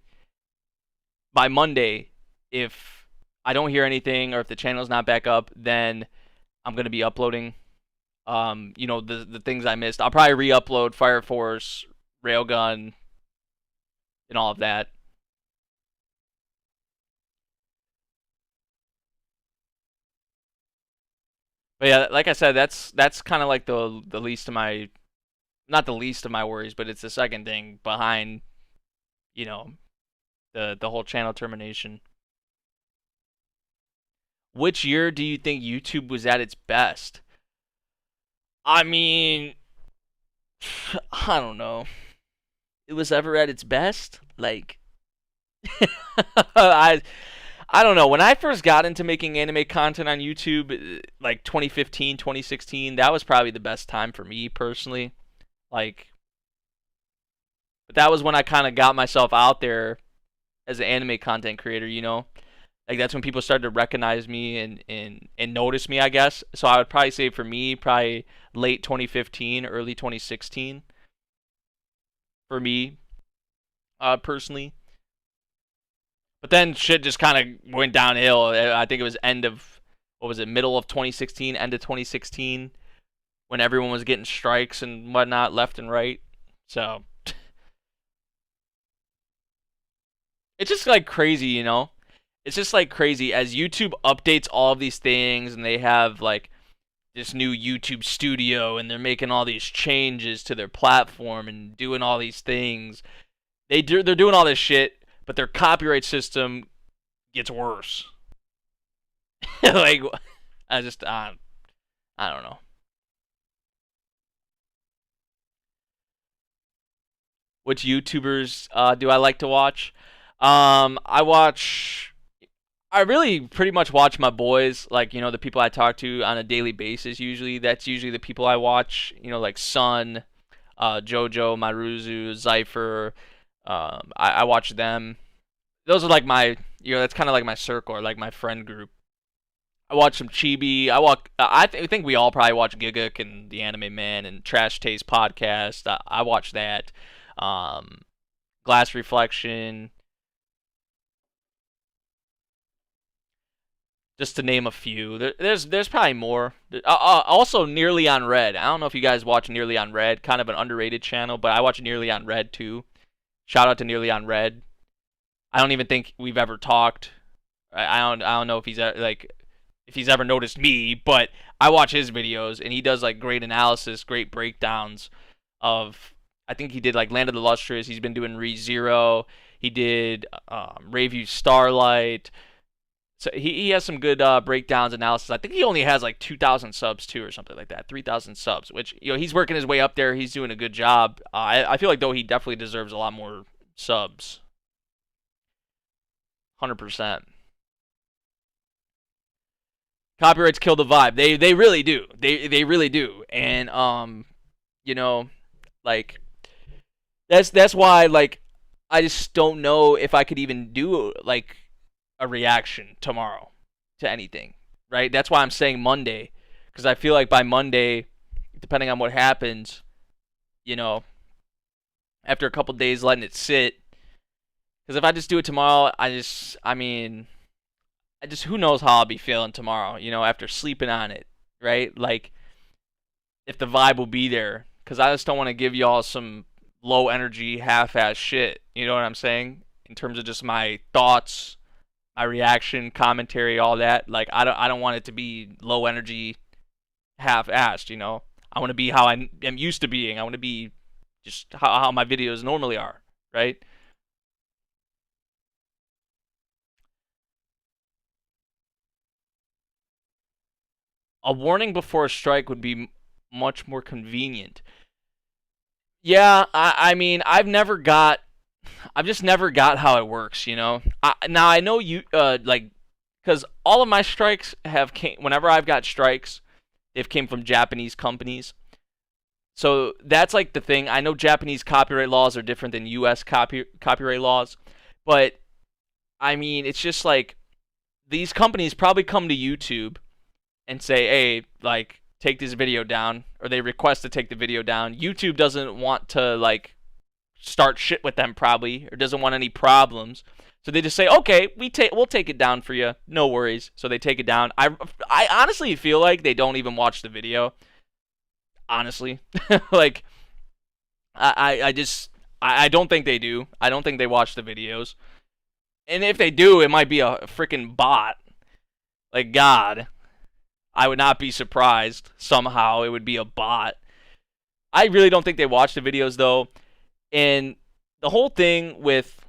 if I don't hear anything or if the channel's not back up, then I'm gonna be uploading the things I missed. I'll probably re-upload Fire Force, Railgun, and all of that. But yeah, like I said, that's kind of like the least of my, not the least of my worries, but it's the second thing behind, you know, the whole channel termination. Which year do you think YouTube was at its best? I mean, I don't know. It was ever at its best? Like, I I don't know. When I first got into making anime content on YouTube, like 2015, 2016, that was probably the best time for me personally. Like, but that was when I kind of got myself out there as an anime content creator, you know? Like that's when people started to recognize me and notice me, I guess. So I would probably say for me, probably late 2015, early 2016 for me, personally. But then shit just kind of went downhill. I think it was end of, what was it, middle of 2016, end of 2016, when everyone was getting strikes and whatnot left and right. So it's just like crazy, you know? It's just like crazy as YouTube updates all of these things and they have like this new YouTube studio and they're making all these changes to their platform and doing all these things. They're doing all this shit, but their copyright system gets worse. Like I don't know. Which YouTubers do I like to watch? I really pretty much watch my boys, like, the people I talk to on a daily basis usually. That's usually the people I watch, like Sun, Jojo, Maruzu, Zypher. I watch them. Those are like my, that's kind of like my circle or like my friend group. I watch some Chibi. I think we all probably watch Giguk and The Anime Man and Trash Taste Podcast. I watch that. Um, Glass Reflection, just to name a few. There's probably more. Also, Nearly on Red. I don't know if you guys watch Nearly on Red, kind of an underrated channel, but I watch Nearly on Red too. Shout out to Nearly on Red. I don't even think we've ever talked. I don't know if he's like if he's ever noticed me, but I watch his videos and he does like great analysis, great breakdowns of. I think he did like Land of the Lustrous. He's been doing ReZero. He did Rayview Starlight. So he has some good breakdowns, analysis. I think he only has like 2,000 subs too, or something like that. 3,000 subs, which he's working his way up there. He's doing a good job. I feel like though he definitely deserves a lot more subs. 100%. Copyrights kill the vibe. They really do. They really do. And you know, like that's why like I just don't know if I could even do like a reaction tomorrow to anything, right? That's why I'm saying Monday, because I feel like by Monday, depending on what happens, after a couple days letting it sit, because if I just do it tomorrow, who knows how I'll be feeling tomorrow, after sleeping on it, right? Like, if the vibe will be there, because I just don't want to give y'all some low energy, half-ass shit, you know what I'm saying? In terms of just my thoughts, my reaction, commentary, all that. Like, I don't want it to be low energy, half-assed, I want to be how I am used to being. I want to be just how my videos normally are, right? A warning before a strike would be much more convenient. Yeah, I mean, I've just never got how it works, now I know you, like, because all of my strikes whenever I've got strikes, they've came from Japanese companies. So that's like the thing. I know Japanese copyright laws are different than U.S. copyright laws, but I mean, it's just like these companies probably come to YouTube and say, hey, like, take this video down, or they request to take the video down. YouTube doesn't want to, like, start shit with them probably, or doesn't want any problems. So they just say, okay, we'll take it down for you. No worries. So they take it down. I honestly feel like they don't even watch the video. Honestly. Like, I don't think they do. I don't think they watch the videos. And if they do, it might be a freaking bot. Like, God. I would not be surprised. Somehow it would be a bot. I really don't think they watch the videos, though. And the whole thing with,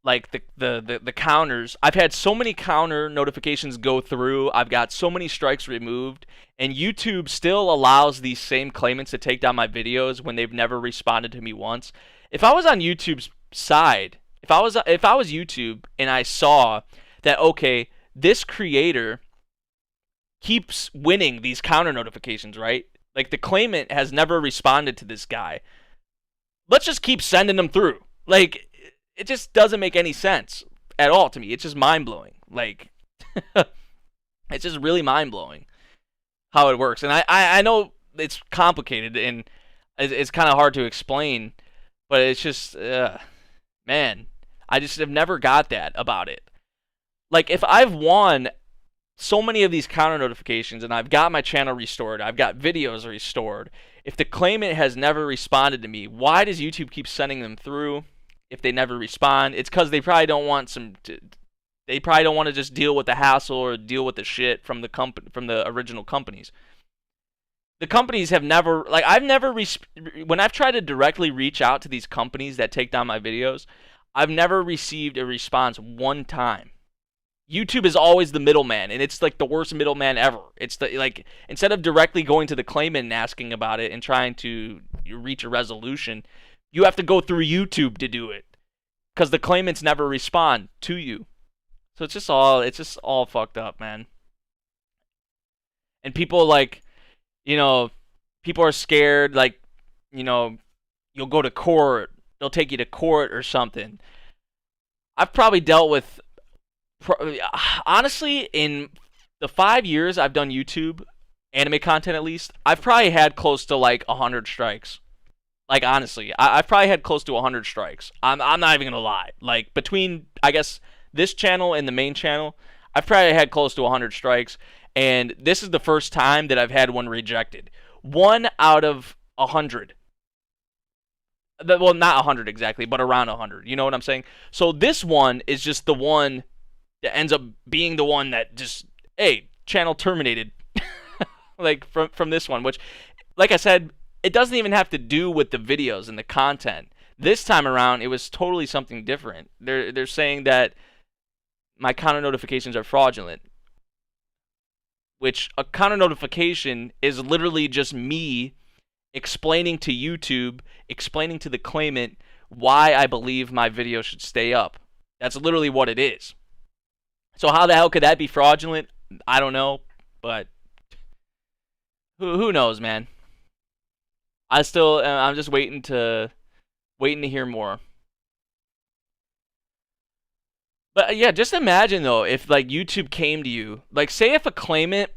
like, the counters, I've had so many counter notifications go through. I've got so many strikes removed. And YouTube still allows these same claimants to take down my videos when they've never responded to me once. If I was on YouTube's side, if I was YouTube and I saw that, okay, this creator keeps winning these counter notifications, right? Like, the claimant has never responded to this guy. Let's just keep sending them through. Like, it just doesn't make any sense at all to me. It's just mind-blowing. Like, it's just really mind-blowing how it works. And I know it's complicated and it's kind of hard to explain, but it's just, man, I just have never got that about it. Like, if I've won so many of these counter notifications and I've got my channel restored, I've got videos restored, if the claimant has never responded to me, why does YouTube keep sending them through if they never respond? It's because they probably don't want they probably don't want to just deal with the hassle or deal with the shit from the original companies. The companies have never, like, when I've tried to directly reach out to these companies that take down my videos, I've never received a response one time. YouTube is always the middleman, and it's like the worst middleman ever. It's like, instead of directly going to the claimant and asking about it and trying to reach a resolution, you have to go through YouTube to do it because the claimants never respond to you. So it's just all fucked up, man. And people, like, people are scared, like, you'll go to court, they'll take you to court or something. I've probably dealt with, honestly, in the 5 years I've done YouTube, anime content at least, I've probably had close to like 100 strikes. Like, honestly, I've probably had close to 100 strikes. I'm not even gonna lie. Like, between, I guess, this channel and the main channel, I've probably had close to 100 strikes, and this is the first time that I've had one rejected. 1 out of 100. Well, not 100 exactly, but around 100. You know what I'm saying? So this one is just the one that ends up being the one that just, hey, channel terminated, like from this one, which, like I said, it doesn't even have to do with the videos and the content. This time around, it was totally something different. They're saying that my counter notifications are fraudulent, which a counter notification is literally just me explaining to YouTube, explaining to the claimant why I believe my video should stay up. That's literally what it is. So how the hell could that be fraudulent? I don't know, but who knows, man. I'm just waiting to hear more. But yeah, just imagine though, if like YouTube came to you, like say if a claimant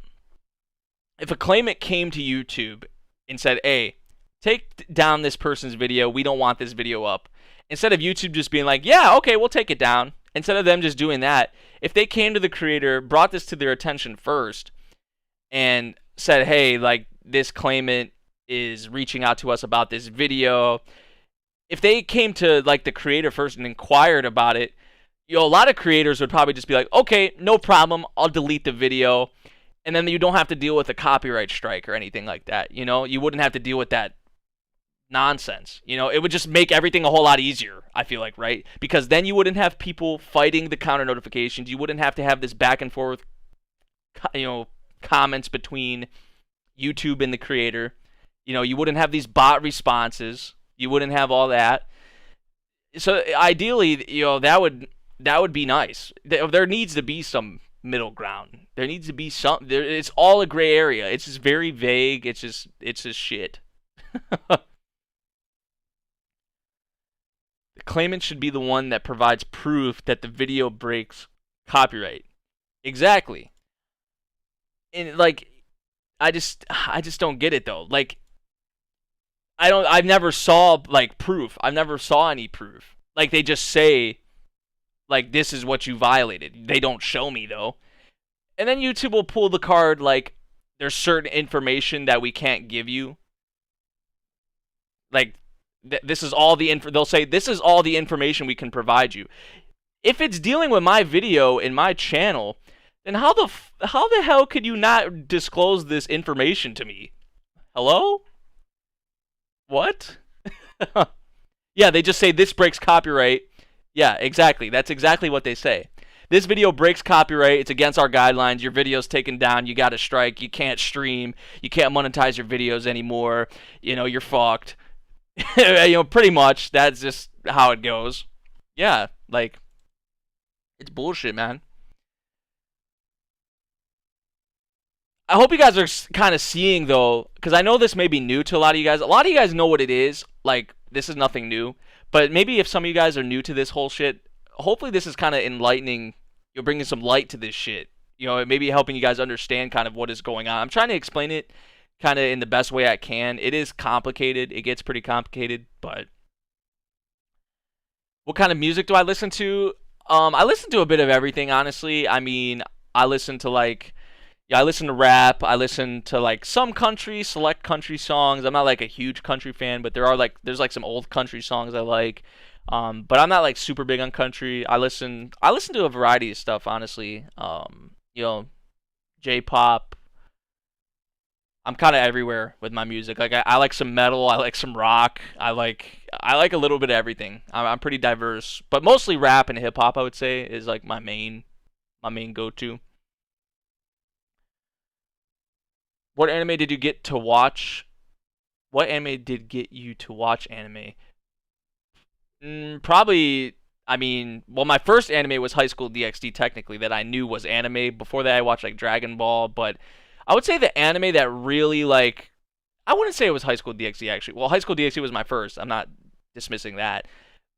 came to YouTube and said, "Hey, take down this person's video. We don't want this video up." Instead of YouTube just being like, "Yeah, okay, we'll take it down." Instead of them just doing that, if they came to the creator, brought this to their attention first, and said, "Hey, like this claimant is reaching out to us about this video." If they came to like the creator first and inquired about it, a lot of creators would probably just be like, "Okay, no problem. I'll delete the video." And then you don't have to deal with a copyright strike or anything like that. You wouldn't have to deal with that nonsense. It would just make everything a whole lot easier, I feel like, right? Because then you wouldn't have people fighting the counter notifications. You wouldn't have to have this back and forth, comments between YouTube and the creator. You wouldn't have these bot responses. You wouldn't have all that. So ideally, that would be nice. There needs to be some middle ground. There needs to be some. It's all a gray area. It's just very vague. It's just shit. The claimant should be the one that provides proof that the video breaks copyright. Exactly. And like, I just don't get it though. Like, I've never saw like proof. I've never saw any proof. Like they just say, like, this is what you violated. They don't show me though. And then YouTube will pull the card like, there's certain information that we can't give you. Like, this is all the they'll say this is all the information we can provide you. If it's dealing with my video in my channel, then how the hell could you not disclose this information to me? Hello? What? Yeah, they just say this breaks copyright. Yeah, exactly. That's exactly what they say. This video breaks copyright. It's against our guidelines. Your video's taken down. You got a strike. You can't stream. You can't monetize your videos anymore. You're fucked. Pretty much. That's just how it goes. Yeah, like, it's bullshit, man. I hope you guys are kind of seeing, though, because I know this may be new to a lot of you guys. A lot of you guys know what it is. Like, this is nothing new. But maybe if some of you guys are new to this whole shit, hopefully this is kind of enlightening. You're bringing some light to this shit. Maybe helping you guys understand kind of what is going on. I'm trying to explain it kind of in the best way I can. It is complicated. It gets pretty complicated, but what kind of music do I listen to? I listen to a bit of everything, honestly. I mean, I listen to I listen to rap. I listen to like some select country songs. I'm not like a huge country fan, but there's like some old country songs I like. But I'm not like super big on country. I listen to a variety of stuff, honestly. J-pop. I'm kind of everywhere with my music. Like I like some metal. I like some rock. I like a little bit of everything. I'm pretty diverse, but mostly rap and hip hop, I would say, is like my main go-to. What anime did you get to watch? What anime did get you to watch anime? Probably, my first anime was High School DxD, technically, that I knew was anime. Before that, I watched, like, Dragon Ball, but I would say the anime that really, like, I wouldn't say it was High School DxD, actually. Well, High School DxD was my first. I'm not dismissing that.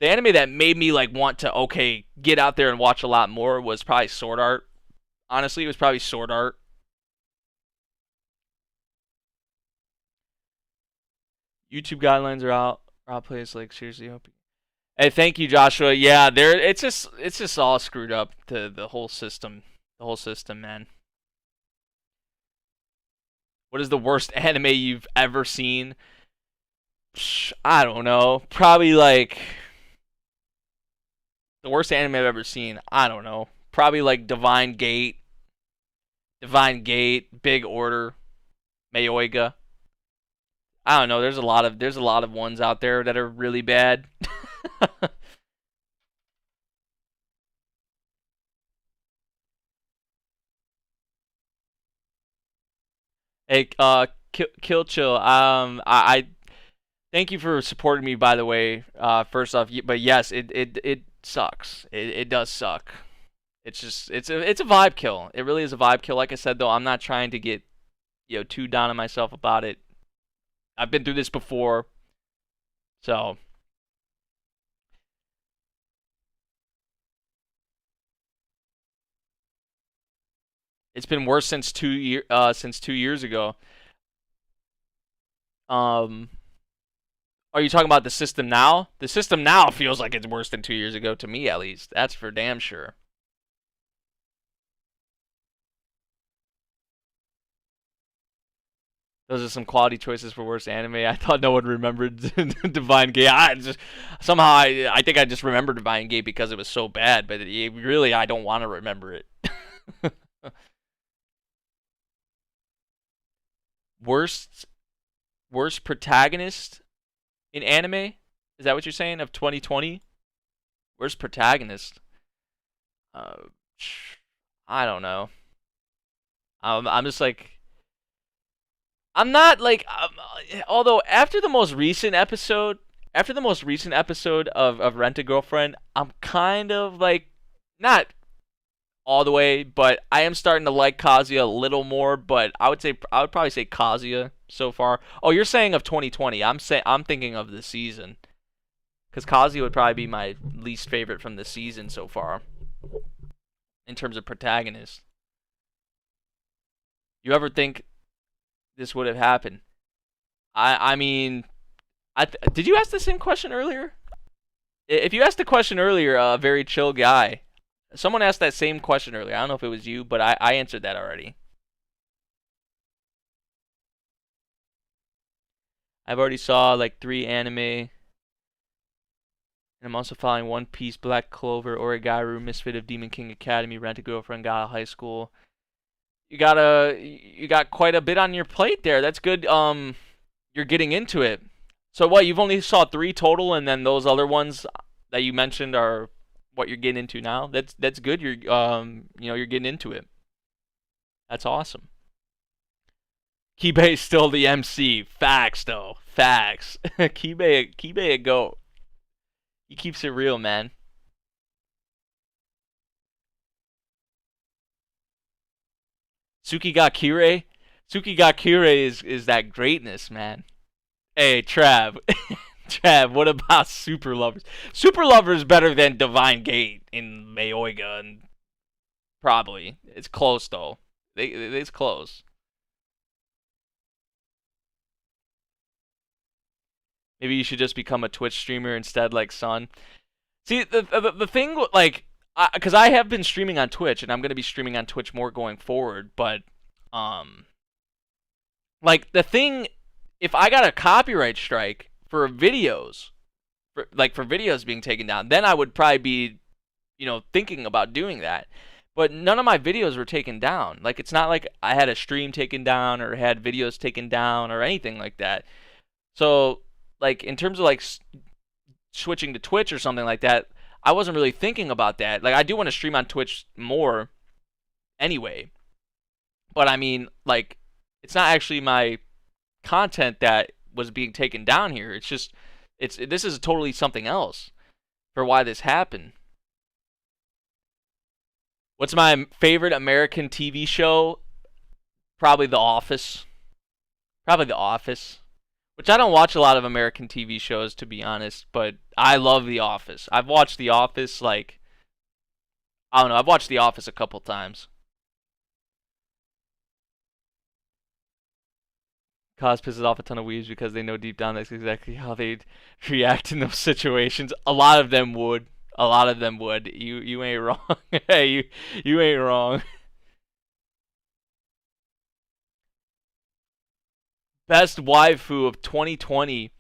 The anime that made me, like, want to, okay, get out there and watch a lot more was probably Sword Art. Honestly, it was probably Sword Art. YouTube guidelines are out. I'll play this, like, seriously, hope you... Hey, thank you, Joshua. Yeah, it's just all screwed up, the whole system. The whole system, man. What is the worst anime you've ever seen? I don't know. Probably like the worst anime I've ever seen. I don't know. Probably like Divine Gate. Divine Gate, Big Order, Mayoiga. I don't know. There's a lot of ones out there that are really bad. Hey, Kill Chill. I thank you for supporting me. By the way, first off, but yes, it sucks. It does suck. It's a vibe kill. It really is a vibe kill. Like I said though, I'm not trying to get too down on myself about it. I've been through this before, so it's been worse since 2 years ago. Um, are you talking about the system now? The system now feels like it's worse than 2 years ago to me, at least. That's for damn sure. Those are some quality choices for worst anime. I thought no one remembered Divine Gate. I think I just remembered Divine Gate because it was so bad, but really I don't want to remember it. worst worst protagonist in anime? Is that what you're saying of 2020? Worst protagonist? Uh, I don't know. I'm just like I'm not like, although after the most recent episode of Rent a Girlfriend, I'm kind of like not all the way, but I am starting to like Kazuya a little more. But I would probably say Kazuya so far. Oh, you're saying of 2020? I'm thinking of the season because Kazuya would probably be my least favorite from the season so far in terms of protagonist. You ever think this would have happened? I mean, did you ask the same question earlier? If you asked the question earlier, a very chill guy. Someone asked that same question earlier. I don't know if it was you, but I answered that already. I've already saw like 3 anime, and I'm also following One Piece, Black Clover, Origaru, Misfit of Demon King Academy, Rent a Girlfriend, Gala High School. You got quite a bit on your plate there. That's good. You're getting into it. So what? You've only saw 3 total, and then those other ones that you mentioned are what you're getting into now. That's good. You're getting into it. That's awesome. Kibe is still the MC. Facts though. Facts. Kibe a goat. He keeps it real, man. Suki ga Kire. Suki ga Kire is that greatness, man. Hey, Trav. Trav, what about Super Lovers? Super Lovers better than Divine Gate in Mayoiga, and probably it's close though. It's close. Maybe you should just become a Twitch streamer instead, like Sun. See, the thing like, because I have been streaming on Twitch, and I'm gonna be streaming on Twitch more going forward. But, um, like the thing, if I got a copyright strike for videos, for videos being taken down, then I would probably be, thinking about doing that. But none of my videos were taken down. Like it's not like I had a stream taken down or had videos taken down or anything like that. So, like in terms of like switching to Twitch or something like that, I wasn't really thinking about that. Like I do want to stream on Twitch more anyway. But I mean, like it's not actually my content that was being taken down here. It's just this is totally something else for why this happened. What's my favorite American TV show? Probably The Office. Probably The Office. Which I don't watch a lot of American TV shows, to be honest, but I love The Office. I've watched The Office like, I don't know, I've watched The Office a couple times. Cause pisses off a ton of weebs because they know deep down that's exactly how they'd react in those situations. A lot of them would. A lot of them would. You ain't wrong. Hey, you ain't wrong. Best waifu of 2020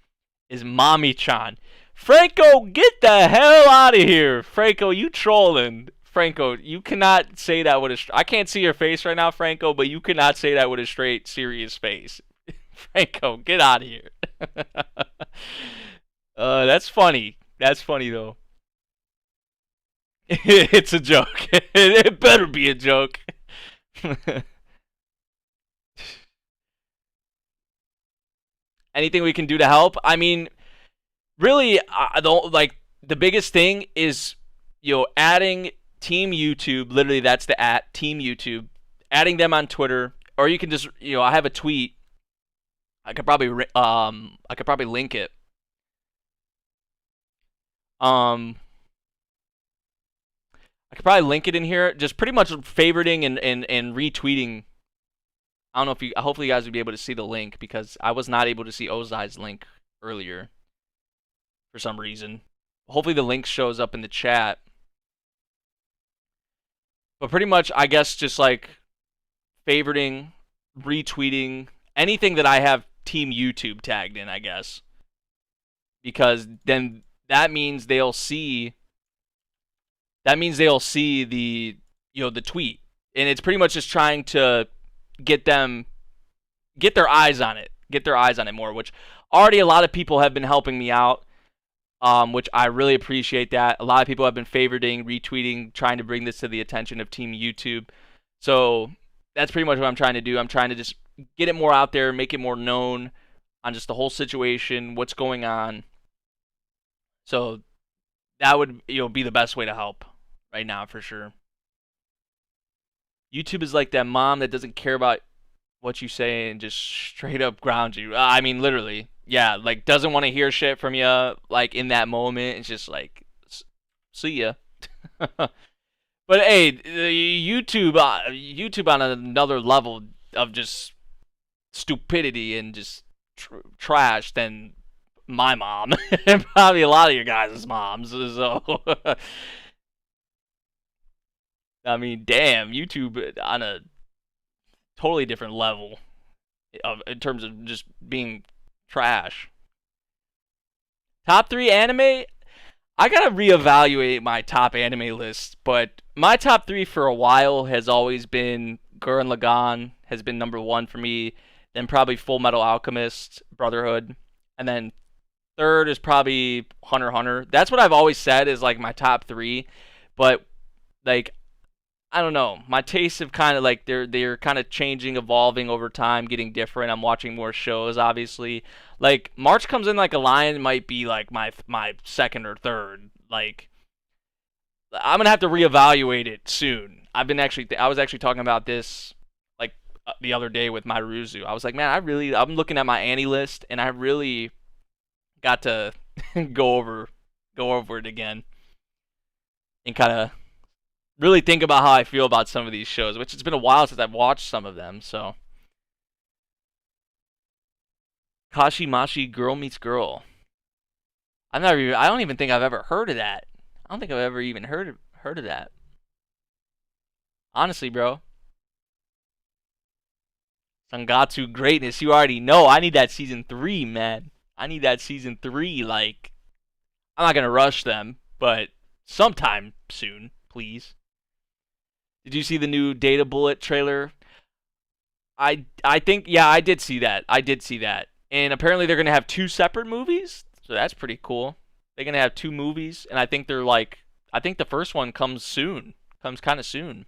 is Mami-chan. Franco, get the hell out of here. Franco, you trolling. Franco, you cannot say that with a. I can't see your face right now, Franco, but you cannot say that with a straight, serious face. Franco, get out of here. That's funny. That's funny though. It's a joke. It better be a joke. Anything we can do to help? I mean, really, the biggest thing is adding Team YouTube. Literally, that's the @ Team YouTube. Adding them on Twitter, or you can just I have a tweet. I could probably link it. I could probably link it in here. Just pretty much favoriting and retweeting. I don't know if you. Hopefully, you guys will be able to see the link because I was not able to see Ozai's link earlier for some reason. Hopefully, the link shows up in the chat. But pretty much, I guess, just like favoriting, retweeting anything that I have Team YouTube tagged in, I guess, because then that means they'll see. That means they'll see the the tweet, and it's pretty much just trying to get their eyes on it, more. Which already a lot of people have been helping me out, which I really appreciate that. A lot of people have been favoriting, retweeting, trying to bring this to the attention of Team YouTube. So that's pretty much what I'm trying to do. I'm trying to just get it more out there, make it more known on just the whole situation, what's going on. So that would be the best way to help right now for sure. YouTube is like that mom that doesn't care about what you say and just straight up grounds you. I mean, literally. Yeah, like doesn't want to hear shit from you like in that moment. It's just like, see ya. But hey, YouTube on another level of just stupidity and just trash than my mom and probably a lot of your guys' moms. So, I mean, damn, YouTube on a totally different level in terms of just being trash. Top 3 anime? I gotta reevaluate my top anime list, but my top 3 for a while has always been Gurren Lagann, has been number 1 for me, then probably Full Metal Alchemist, Brotherhood, and then third is probably Hunter x Hunter. That's what I've always said is like my top 3, but like I don't know. My tastes have kind of like they're kind of changing, evolving over time, getting different. I'm watching more shows, obviously. Like March Comes In Like a Lion might be like my second or third. Like I'm gonna have to reevaluate it soon. I was actually talking about this like the other day with my Ruzu. I was like, man, I'm looking at my Annie list, and I really got to go over it again and kind of really think about how I feel about some of these shows, which it's been a while since I've watched some of them. So Kashimashi Girl Meets Girl. I don't even think I've ever heard of that. I don't think I've ever even heard of that. Honestly, bro. Sangatsu greatness. You already know. I need that season 3, man. I need that season 3. Like, I'm not gonna rush them, but sometime soon, please. Did you see the new Data Bullet trailer? I think, yeah, I did see that. And apparently they're gonna have 2 separate movies, so that's pretty cool. They're gonna have 2 movies, and I think the first one comes soon. Comes kind of soon.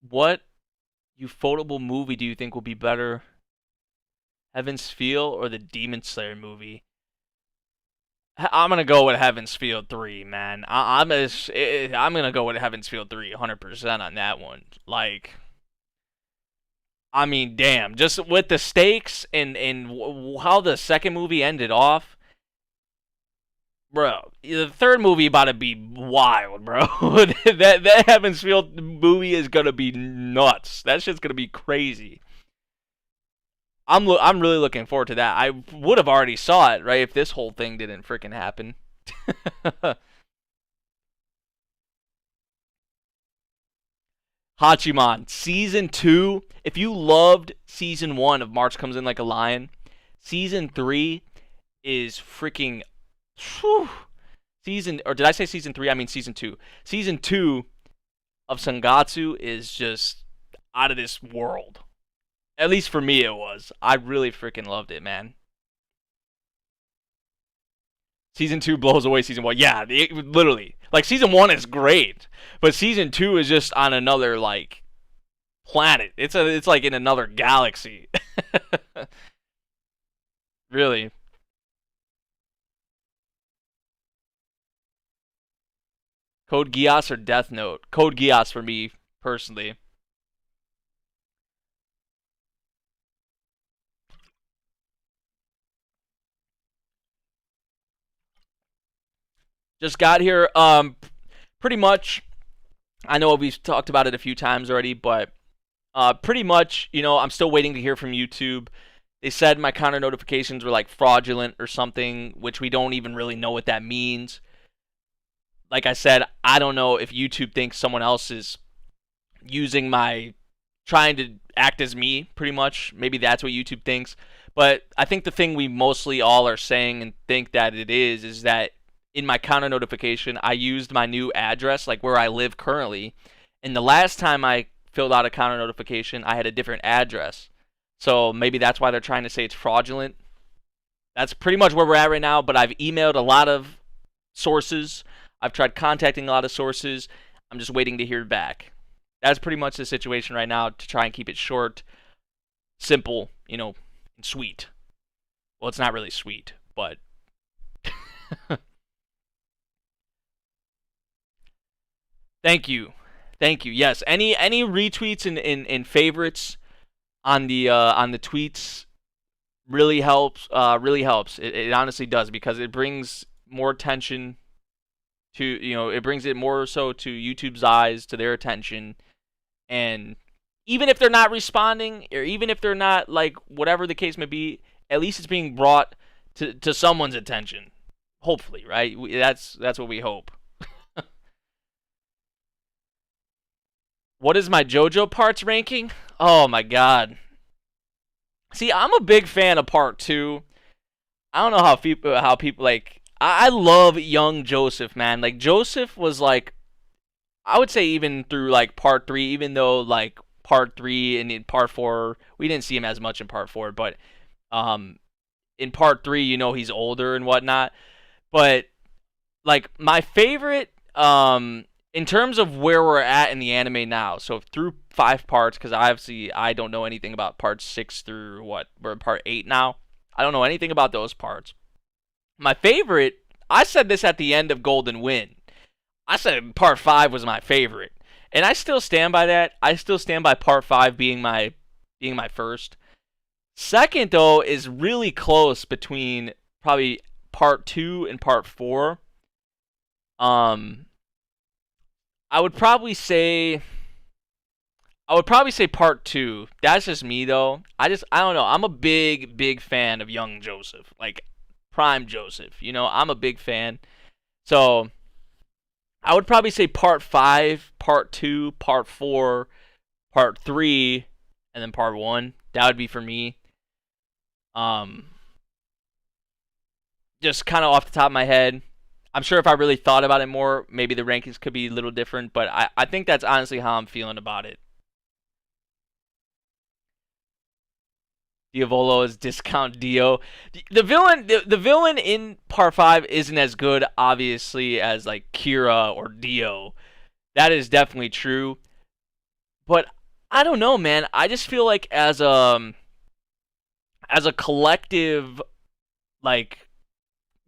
What ufotable movie do you think will be better? Heaven's Feel or the Demon Slayer movie? I'm gonna go with Heaven's Feel 3, man. I'm gonna go with Heaven's Feel 3, 100% on that one. Like, I mean, damn, just with the stakes and how the second movie ended off, bro. The third movie about to be wild, bro. that Heaven's Feel movie is gonna be nuts. That shit's gonna be crazy. I'm really looking forward to that. I would have already saw it, right, if this whole thing didn't freaking happen. Hachiman, Season 2. If you loved Season 1 of March Comes In Like a Lion, Season 3 is freaking whew, season, or did I say season 3? I mean season 2. Season 2 of Sangatsu is just out of this world. At least for me it was. I really freaking loved it, man. Season 2 blows away season 1. Yeah, literally. Like season 1 is great, but season 2 is just on another like planet. It's like in another galaxy. Really. Code Geass or Death Note? Code Geass for me personally. Just got here. Pretty much. I know we've talked about it a few times already, but pretty much, I'm still waiting to hear from YouTube. They said my counter notifications were like fraudulent or something, which we don't even really know what that means. Like I said, I don't know if YouTube thinks someone else is using trying to act as me, pretty much. Maybe that's what YouTube thinks. But I think the thing we mostly all are saying and think that it is that in my counter notification, I used my new address, like where I live currently. And the last time I filled out a counter notification, I had a different address. So maybe that's why they're trying to say it's fraudulent. That's pretty much where we're at right now, but I've emailed a lot of sources. I've tried contacting a lot of sources. I'm just waiting to hear back. That's pretty much the situation right now, to try and keep it short, simple, and sweet. Well, it's not really sweet, but thank you. Thank you. Yes, any retweets and favorites on the tweets really helps. Really helps. It honestly does, because it brings more attention to, it brings it more so to YouTube's eyes, to their attention. And even if they're not responding, or even if they're not, like, whatever the case may be, at least it's being brought to someone's attention. Hopefully, right? That's what we hope. What is my JoJo parts ranking? Oh my god. See, I'm a big fan of part 2. I don't know how people like. I love young Joseph, man. Like, Joseph was like, I would say even through like part 3, even though like part 3 and in part 4 we didn't see him as much in part 4, but in part 3, he's older and whatnot. But like, my favorite in terms of where we're at in the anime now, so through 5 parts, because obviously I don't know anything about parts 6 through we're in part 8 now. I don't know anything about those parts. My favorite, I said this at the end of Golden Wind. I said part 5 was my favorite, and I still stand by that. I still stand by part 5 being my first. Second, though, is really close between probably part 2 and part 4. I would probably say part 2. That's just me, though. I don't know. I'm a big fan of young Joseph, like prime Joseph. I'm a big fan. So I would probably say part 5, part 2, part 4, part 3, and then part 1. That would be for me. Just kind of off the top of my head. I'm sure if I really thought about it more, maybe the rankings could be a little different, but I think that's honestly how I'm feeling about it. Diavolo is discount Dio. The villain in part 5 isn't as good, obviously, as like Kira or Dio. That is definitely true. But I don't know, man. I just feel like as a collective, like,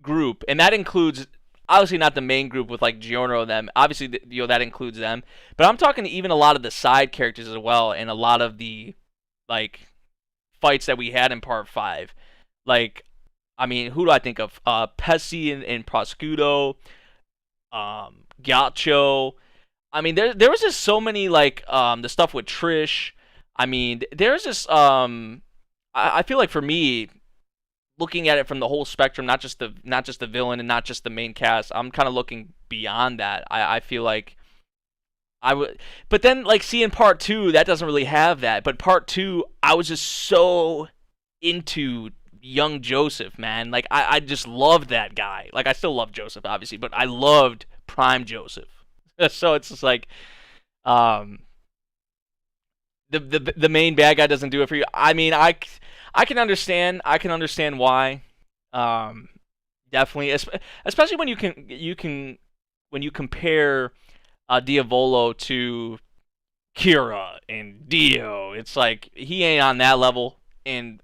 group, and that includes obviously not the main group with like Giorno and them. Obviously, that includes them. But I'm talking even a lot of the side characters as well, and a lot of the like fights that we had in part 5. Like, I mean, who do I think of? Pessy and Prosciutto, Gaucho. I mean, there was just so many, like, the stuff with Trish. I mean, there's just I feel like for me, looking at it from the whole spectrum, not just the villain and not just the main cast, I'm kind of looking beyond that. I feel like I would, but then like seeing part 2, that doesn't really have that. But part 2, I was just so into young Joseph, man. Like I just loved that guy. Like I still love Joseph, obviously, but I loved Prime Joseph. So it's just like, um, the main bad guy doesn't do it for you. I mean, I can understand. I can understand why. Um, Definitely, especially when you can when you compare Diavolo to Kira and Dio. It's like he ain't on that level, and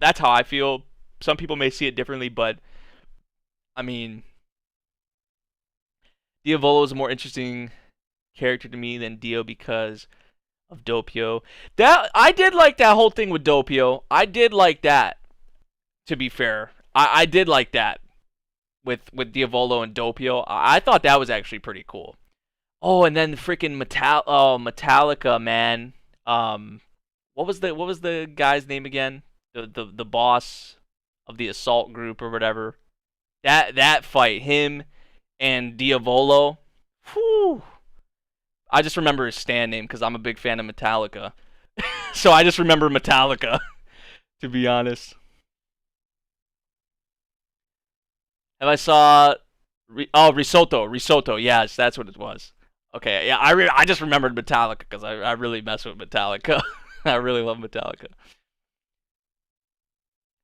that's how I feel. Some people may see it differently, but I mean, Diavolo is a more interesting character to me than Dio because of Doppio. That I did like that whole thing with Doppio. I did like that. To be fair, I did like that with Diavolo and Doppio. I thought that was actually pretty cool. Oh, and then freaking Metallica, man. What was the guy's name again? The boss of the assault group or whatever. That fight, him and Diavolo. Whew. I just remember his stand name because I'm a big fan of Metallica. So I just remember Metallica, to be honest. And I saw, Risotto. Yes, that's what it was. Okay, yeah, I just remembered Metallica because I really mess with Metallica. I really love Metallica.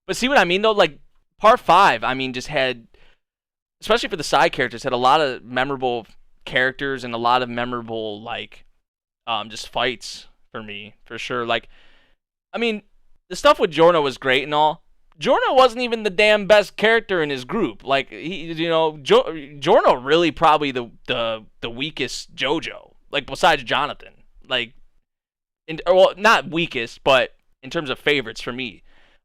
But see what I mean though? Like part five, I mean, just had, especially for the side characters, had a lot of memorable characters and a lot of memorable like just fights for me for sure. Like, I mean, the stuff with Giorno was great and all. Giorno wasn't even the damn best character in his group. Like Giorno really probably the weakest JoJo. Like besides Jonathan. Like, well, not weakest, but in terms of favorites for me.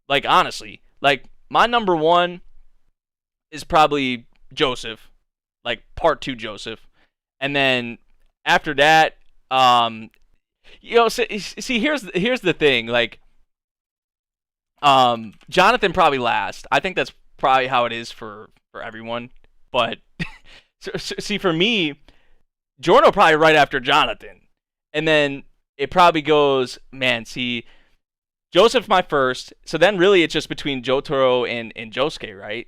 Like honestly, like my number one is probably Joseph, like part two Joseph, and then after that, see here's the thing, like Jonathan probably last. I think that's probably how it is for everyone. But see, for me, Jorno probably right after Jonathan, and then it probably goes. Man, see, Joseph's my first. So then really it's just between Jotaro and Josuke, right?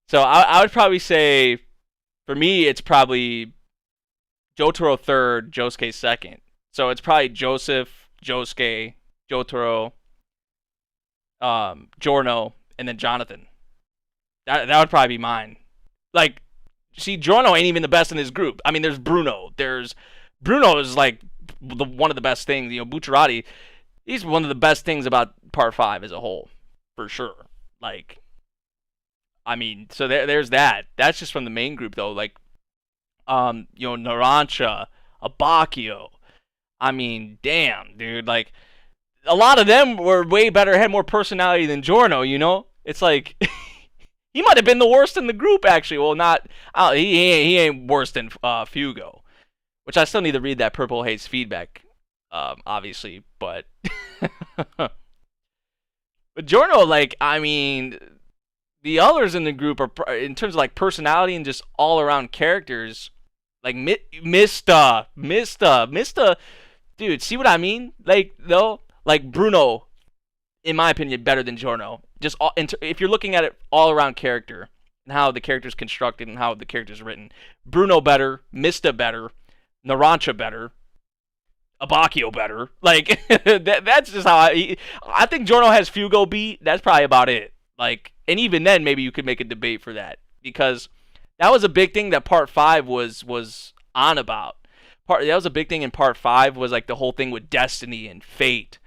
So I would probably say, for me, it's probably Jotaro third, Josuke second. So it's probably Joseph, Josuke, Jotaro, Jorno, and then Jonathan. That would probably be mine. Like, see, Jorno ain't even the best in his group. I mean, there's Bruno. Bruno is like one of the best things. You know, Bucciarati, he's one of the best things about Part 5 as a whole, for sure. Like, I mean, so there's that. That's just from the main group, though. Like, Narancha, Abakio. I mean, damn, dude. Like, a lot of them were way better, had more personality than Jorno, you know? It's like, he might have been the worst in the group, actually. Well, not, he ain't worse than Fugo, which I still need to read that Purple Haze feedback, obviously, but, but Jorno, like, I mean, the others in the group are, in terms of, like, personality and just all-around characters, like, Mista, dude, see what I mean? Like, though? Like, Bruno, in my opinion, better than Giorno. Just if you're looking at it all around character and how the character's constructed and how the character's written, Bruno better, Mista better, Narancha better, Abakio better. Like, that's just how I think Giorno has Fugo beat. That's probably about it. Like, and even then, maybe you could make a debate for that, because that was a big thing that Part 5 was on about. That was a big thing in Part 5, was like the whole thing with destiny and fate.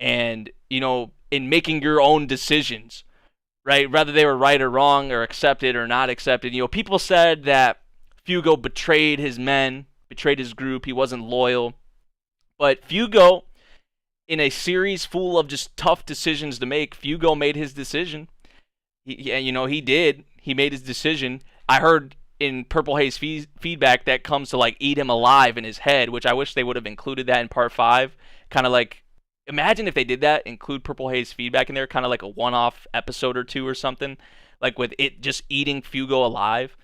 And, in making your own decisions, right? Whether they were right or wrong or accepted or not accepted. People said that Fugo betrayed his men, betrayed his group. He wasn't loyal. But Fugo, in a series full of just tough decisions to make, Fugo made his decision. He did. He made his decision. I heard in Purple Haze feedback that comes to like eat him alive in his head, which I wish they would have included that in Part 5. Kind of like, imagine if they did that, include Purple Haze feedback in there, kind of like a one-off episode or two or something, like with it just eating Fugo alive.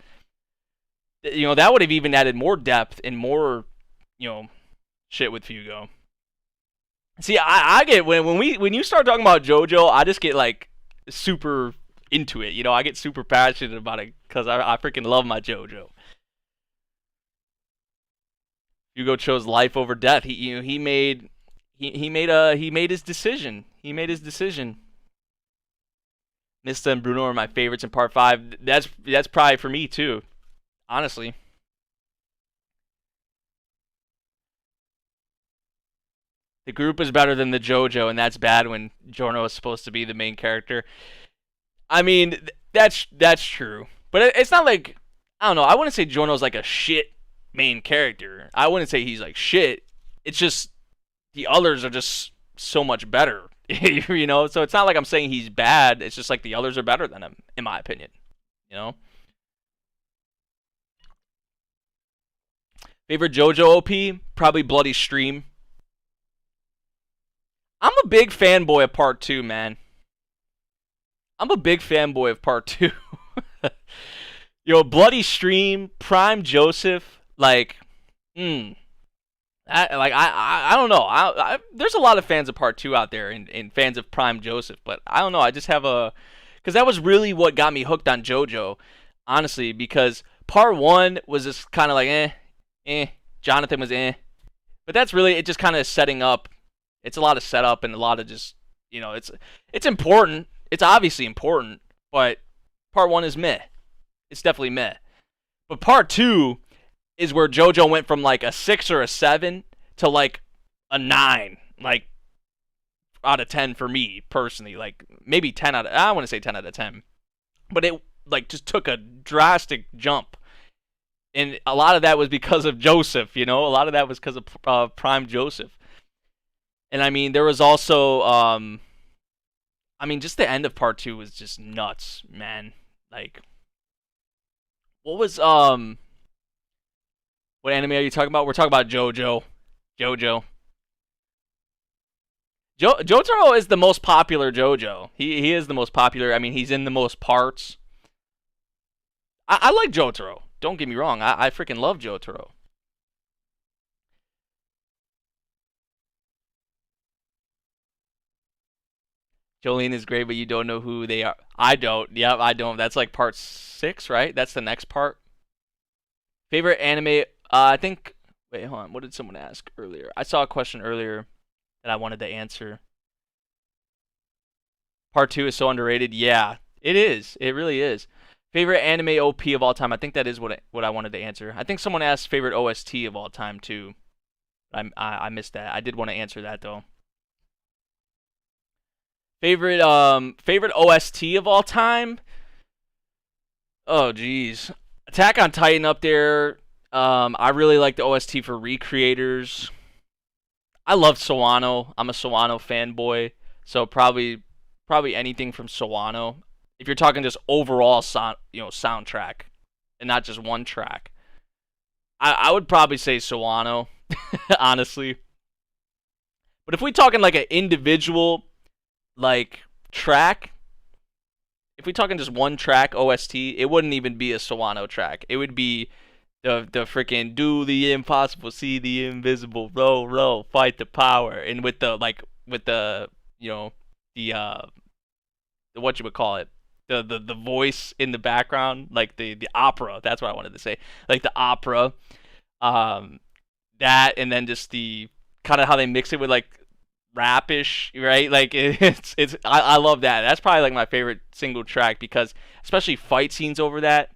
That would have even added more depth and more, shit with Fugo. See, I get when you start talking about JoJo, I just get like super into it. I get super passionate about it because I freaking love my JoJo. Hugo chose life over death. He made his decision. He made his decision. Mista and Bruno are my favorites in part 5. That's probably for me too, honestly. The group is better than the JoJo, and that's bad when Giorno is supposed to be the main character. I mean, that's true, but it's not like, I don't know. I wouldn't say Giorno's like a shit main character. I wouldn't say he's like shit. It's just the others are just so much better, So it's not like I'm saying he's bad. It's just like the others are better than him, in my opinion. You know. Favorite JoJo OP? Probably Bloody Stream. I'm a big fanboy of Part 2, man. I'm a big fanboy of Part 2. Bloody Stream, Prime Joseph, like, I don't know. There's a lot of fans of Part 2 out there and fans of Prime Joseph, but I don't know. I just have because that was really what got me hooked on JoJo, honestly, because Part 1 was just kind of like, Jonathan was but that's really, it just kind of setting up. It's a lot of setup and a lot of just, it's important. It's obviously important, but Part 1 is meh. It's definitely meh. But Part 2 is where JoJo went from like a 6 or a 7 to like a 9, like out of 10 for me personally. Like maybe 10 out of, I want to say 10 out of 10. But it like just took a drastic jump. And a lot of that was because of Joseph, A lot of that was because of Prime Joseph. And I mean, there was also, just the end of Part 2 was just nuts, man. Like, what was, what anime are you talking about? We're talking about JoJo. Jotaro is the most popular JoJo. He is the most popular. I mean, he's in the most parts. I like Jotaro. Don't get me wrong. I freaking love Jotaro. Jolene is great, but you don't know who they are. I don't. Yep, I don't. That's like part 6, right? That's the next part. Favorite anime? I think. Wait, hold on. What did someone ask earlier? I saw a question earlier that I wanted to answer. Part 2 is so underrated. Yeah, it is. It really is. Favorite anime OP of all time? I think that is what I wanted to answer. I think someone asked favorite OST of all time too. I missed that. I did want to answer that though. Favorite OST of all time? Oh geez. Attack on Titan up there. I really like the OST for Recreators. I love Sawano. I'm a Sawano fanboy, so probably anything from Sawano. If you're talking just overall soundtrack and not just one track, I would probably say Sawano, honestly. But if we talking like an individual like track, if we talking just one track OST, it wouldn't even be a Sawano track. It would be the freaking do the impossible, see the invisible, row, fight the power, and with the what you would call it, the voice in the background, like the opera. That's what I wanted to say, like the opera. That, and then just the kind of how they mix it with like rapish, right? Like I love that. That's probably like my favorite single track, because especially fight scenes over that.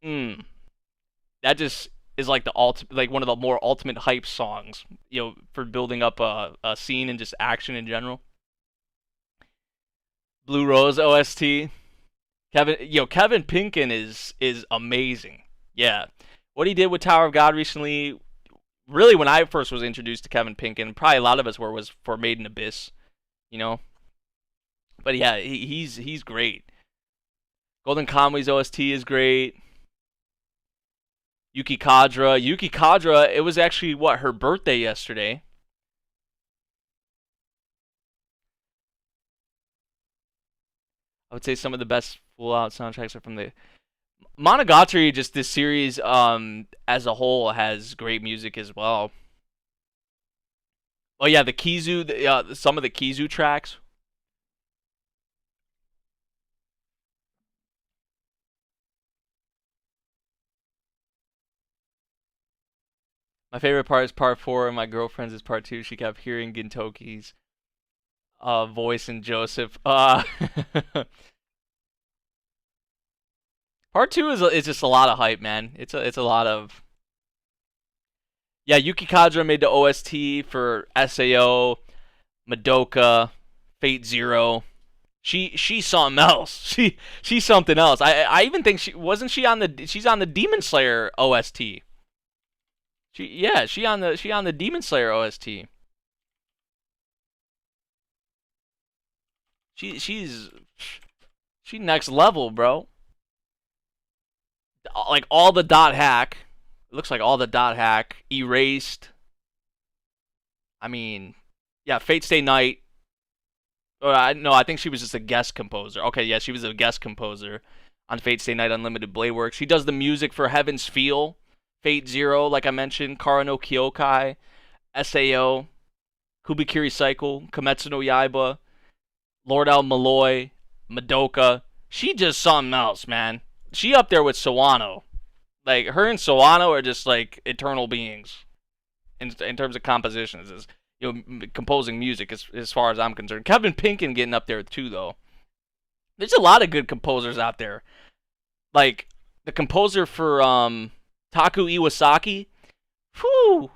That just is like like one of the more ultimate hype songs, for building up a scene and just action in general. Blue Rose OST. Kevin Pinkin is amazing. Yeah. What he did with Tower of God recently, really when I first was introduced to Kevin Pinkin, probably a lot of us was for Made in Abyss, But yeah, he's great. Golden Kamui's OST is great. Yuki Kadra, it was actually her birthday yesterday. I would say some of the best full-out soundtracks are from the Monogatari. Just this series, as a whole, has great music as well. Oh yeah, the Kizu, some of the Kizu tracks. My favorite part is part 4, and my girlfriend's is part 2. She kept hearing Gintoki's voice in Joseph. Part 2 is just a lot of hype, man. It's a lot of. Yeah, Yuki Kadra made the OST for SAO, Madoka, Fate Zero. She's something else. She's something else. I even think she's on the Demon Slayer OST. She on the Demon Slayer OST. She's she next level, bro. Like all the dot hack. It looks like all the dot hack erased. I mean, yeah, Fate Stay Night. No, I think she was just a guest composer. Okay, yeah, she was a guest composer on Fate Stay Night Unlimited Blade Works. She does the music for Heaven's Feel, Fate Zero, like I mentioned, Kara no Kyokai, SAO, Kubikiri Cycle, Kimetsu no Yaiba, Lord Al Malloy, Madoka. She just something else, man. She up there with Sawano. Like, her and Sawano are just like eternal beings in terms of compositions. Is composing music as far as I'm concerned. Kevin Pinkin getting up there too, though. There's a lot of good composers out there. Like the composer for Taku Iwasaki. Whew.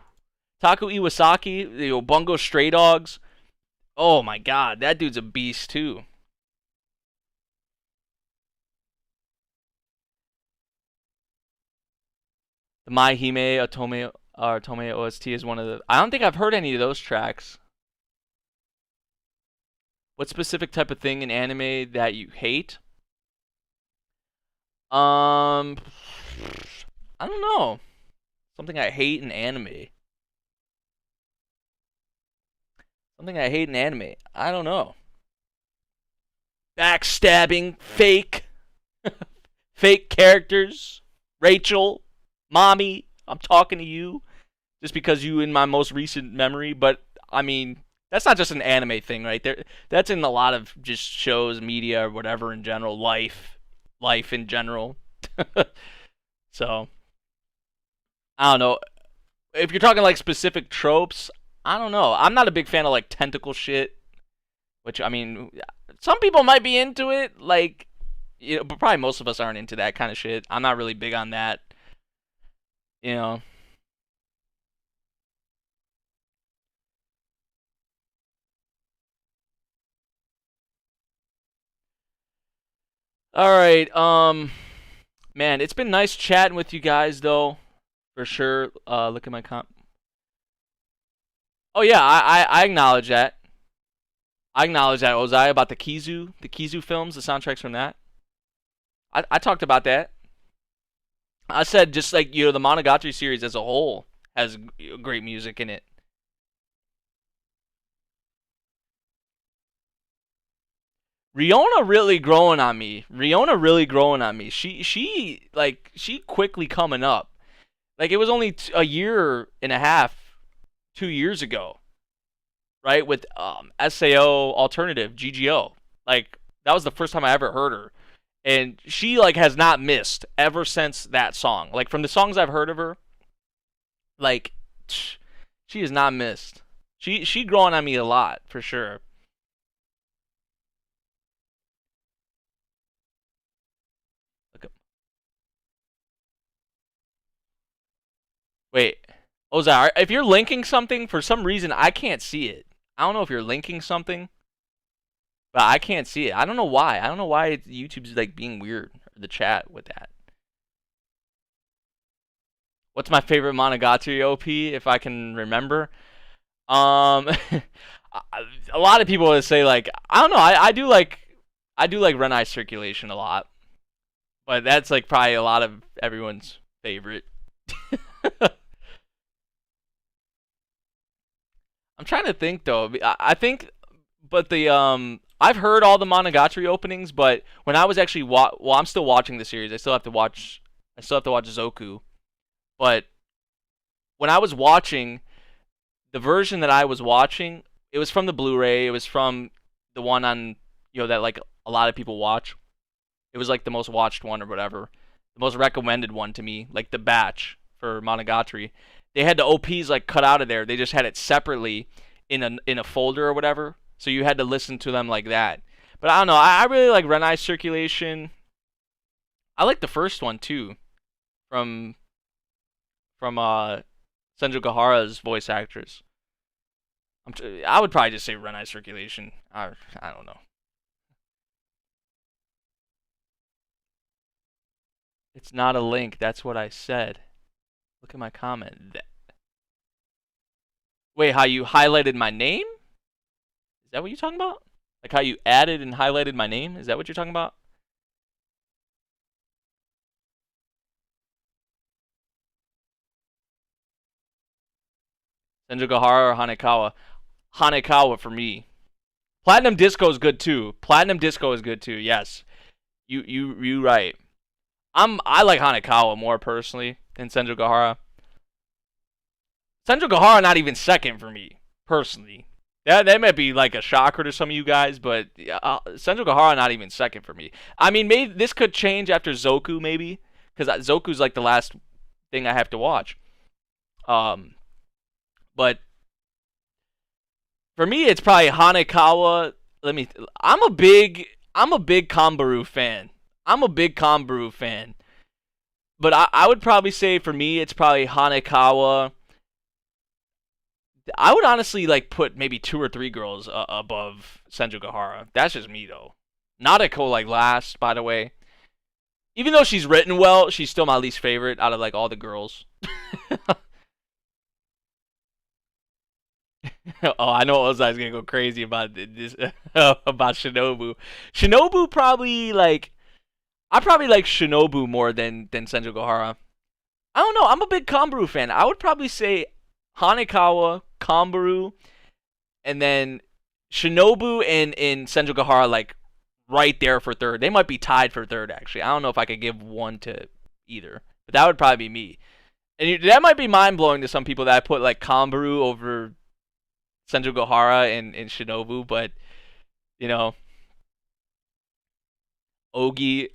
Taku Iwasaki, Bungo Stray Dogs. Oh my god, that dude's a beast too. The Mai Hime Otome OST is one of the. I don't think I've heard any of those tracks. What specific type of thing in anime that you hate? I don't know. Something I hate in anime. Something I hate in anime. I don't know. Backstabbing, fake, fake characters. Rachel, mommy, I'm talking to you just because you in my most recent memory. But I mean, that's not just an anime thing, right? That's in a lot of just shows, media, or whatever in general, life in general. So I don't know. If you're talking like specific tropes, I don't know. I'm not a big fan of like tentacle shit, which I mean, some people might be into it, like, but probably most of us aren't into that kind of shit. I'm not really big on that, you know. All right, man, it's been nice chatting with you guys, though, for sure. Look at my comp. Oh yeah, I acknowledge that. I acknowledge that, Ozai, about the Kizu films, the soundtracks from that. I talked about that. I said just like the Monogatari series as a whole has great music in it. Riona really growing on me. She quickly coming up. Like it was only a year and a half, 2 years ago, right? With SAO Alternative GGO. Like that was the first time I ever heard her, and she like has not missed ever since that song. Like from the songs I've heard of her, like she has not missed. She growing on me a lot for sure. Wait, Ozar, if you're linking something, for some reason I can't see it. I don't know if you're linking something, but I can't see it. I don't know why. I don't know why YouTube's like being weird, the chat with that. What's my favorite Monogatari OP, if I can remember? Um, a lot of people would say like I don't know. I do like Renai Circulation a lot, but that's like probably a lot of everyone's favorite. I'm trying to think though. I think, but I've heard all the Monogatari openings, but when I was actually I'm still watching the series. I still have to watch. I still have to watch Zoku. But when I was watching the version that I was watching, it was from the Blu-ray. It was from the one on that like a lot of people watch. It was like the most watched one or whatever, the most recommended one to me, like the batch for Monogatari. they had the OPs like cut out of there. They just had it separately in a folder or whatever. So you had to listen to them like that. But I don't know. I really like Renai's Circulation. I like the first one too, from Senju Gahara's voice actress. I would probably just say Renai's Circulation. I don't know. It's not a link. That's what I said. Look at my comment. Wait, how you highlighted my name? Is that what you're talking about? Like how you added and highlighted my name? Is that what you're talking about? Senju Gahara or Hanekawa? Hanekawa for me. Platinum Disco is good too. Platinum Disco is good too. Yes, you right. I like Hanekawa more personally than Senju Gahara. Senju Gahara not even second for me personally. That might be like a shocker to some of you guys, but Senju Gahara not even second for me. I mean, maybe this could change after Zoku, maybe, because Zoku's like the last thing I have to watch. But for me, it's probably Hanekawa. I'm a big Kambaru fan. But I would probably say for me, it's probably Hanekawa. I would honestly like put maybe 2 or 3 girls above Senju Gahara. That's just me though. Nadeko like last, by the way. Even though she's written well, she's still my least favorite out of like all the girls. Oh, I know Ozai's gonna go crazy about this about Shinobu. Shinobu probably like I probably like Shinobu more than Senju Gahara. I don't know. I'm a big Kambaru fan. I would probably say Hanekawa, Kambaru, and then Shinobu and Senju Gahara like right there for third. They might be tied for third actually. I don't know if I could give one to either, but that would probably be me. And that might be mind blowing to some people that I put like Kambaru over Senju Gahara and Shinobu, but you know, Ogi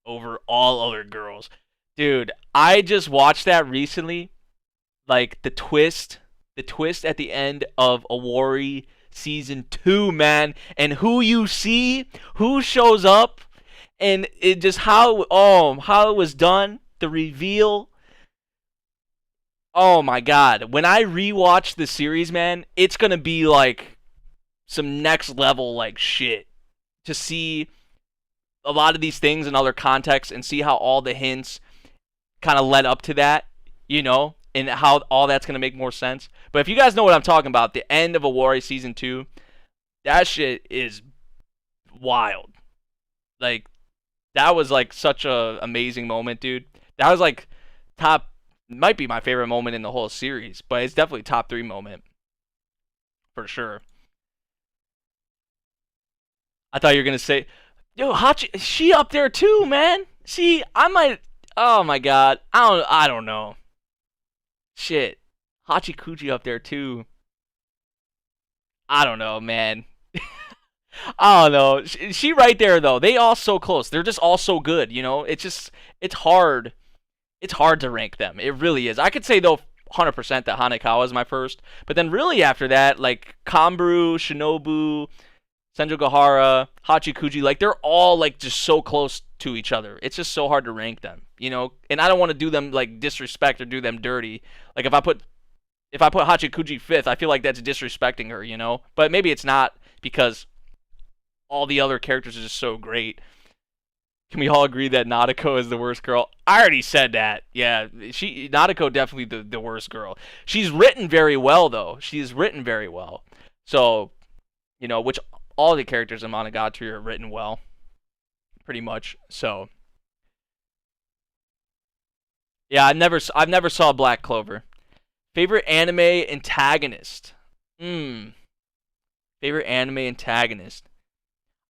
over all other girls. Dude, I just watched that recently. Like the twist at the end of Awari season 2, man, and who you see, who shows up, and it just how it was done, the reveal. Oh my god. When I rewatch the series, man, it's gonna be like some next level like shit. To see a lot of these things in other contexts and see how all the hints kind of led up to that, you know, and how all that's gonna make more sense. But if you guys know what I'm talking about, the end of Awari season 2, that shit is wild. Like, that was like such a amazing moment, dude. That was like might be my favorite moment in the whole series, but it's definitely top 3 moment for sure. I thought you were gonna say, yo, Hachi, is she up there too, man? See, I might. Oh my god, I don't know. Shit, Hachikuji up there too. I don't know, man. I don't know. She right there though. They all so close. They're just all so good, you know. It's hard. It's hard to rank them. It really is. I could say though 100% that Hanekawa is my first, but then really after that, like Kambaru, Shinobu, Senju Gahara, Hachikuji, like they're all like just so close to each other. It's just so hard to rank them, you know. And I don't want to do them like disrespect or do them dirty. Like if I put Hachikuji 5th, I feel like that's disrespecting her, you know. But maybe it's not because all the other characters are just so great. Can we all agree that Nadeko is the worst girl? I already said that. Yeah, Nadeko definitely the worst girl. She's written very well though. She's written very well. So, you know, which all the characters in Monogatari are written well, pretty much. So, yeah, I've never saw Black Clover. Favorite anime antagonist. Favorite anime antagonist.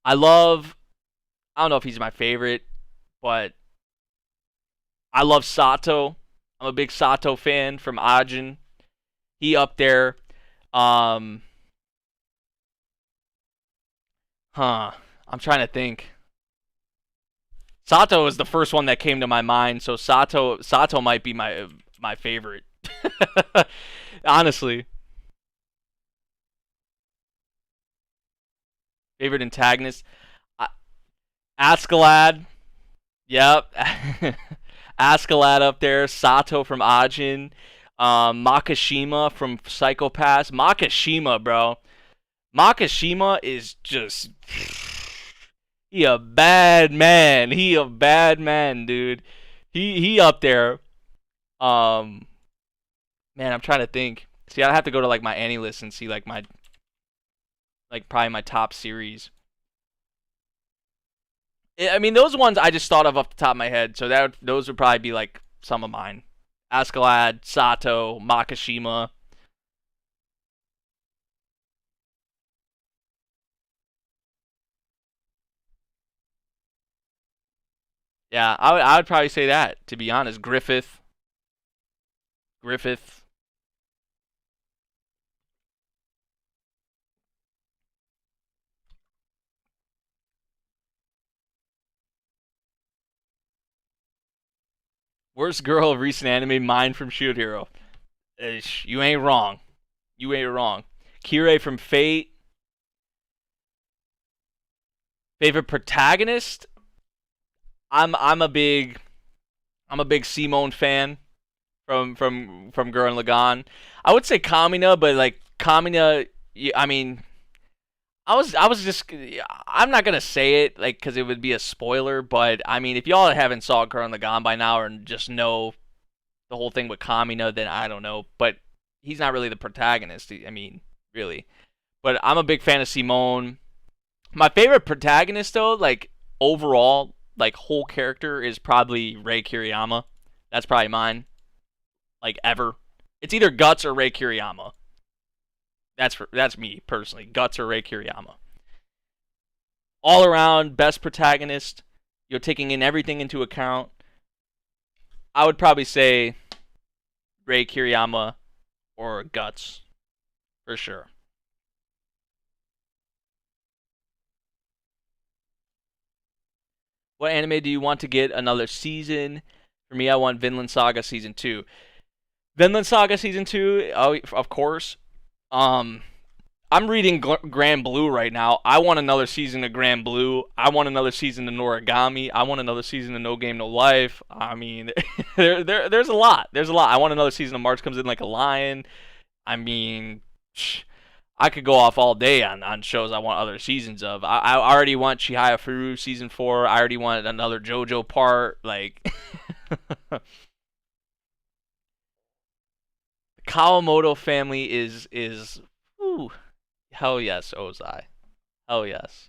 I don't know if he's my favorite, but I love Sato. I'm a big Sato fan from Ajin. He up there. I'm trying to think. Sato is the first one that came to my mind, so Sato might be my favorite. Honestly, favorite antagonist, uh, Askeladd. Yep. Askeladd up there. Sato from Ajin. Makishima from Psychopaths. Makishima, bro. Makishima is just. He a bad man. He a bad man, dude. He up there. Um, man, I'm trying to think. See, I have to go to like my Annie list and see like my like probably my top series. I mean, those ones I just thought of off the top of my head, so those would probably be like some of mine. Askeladd, Sato, Makishima. Yeah, I would probably say that, to be honest. Griffith. Worst girl of recent anime, mine from Shield Hero. You ain't wrong. You ain't wrong. Kirei from Fate. Favorite protagonist? I'm I'm a big I'm a big Simone fan from Gurren Lagann. I would say Kamina, but like Kamina, I mean, I was just I'm not gonna say it like because it would be a spoiler, but I mean if y'all haven't saw Gurren Lagann by now or just know the whole thing with Kamina, then I don't know. But he's not really the protagonist. I mean, really. But I'm a big fan of Simone. My favorite protagonist though, like overall, like whole character is probably Rei Kiriyama. That's probably mine. Like ever. It's either Guts or Rei Kiriyama. That's me personally. Guts or Rei Kiriyama. All around best protagonist. You're taking in everything into account. I would probably say Rei Kiriyama or Guts for sure. What anime do you want to get another season? For me, I want Vinland Saga season 2. Vinland Saga season 2, oh, of course. Um I'm reading Grand Blue right now. I want another season of Grand Blue. I want another season of Noragami. I want another season of No Game No Life. I mean, there's a lot. There's a lot. I want another season of March Comes In Like a Lion. I mean, I could go off all day on shows I want other seasons of. I already want Chihaya Furu season 4. I already want another JoJo part. Like, the Kawamoto family is. Ooh, hell yes, Ozai. Hell yes.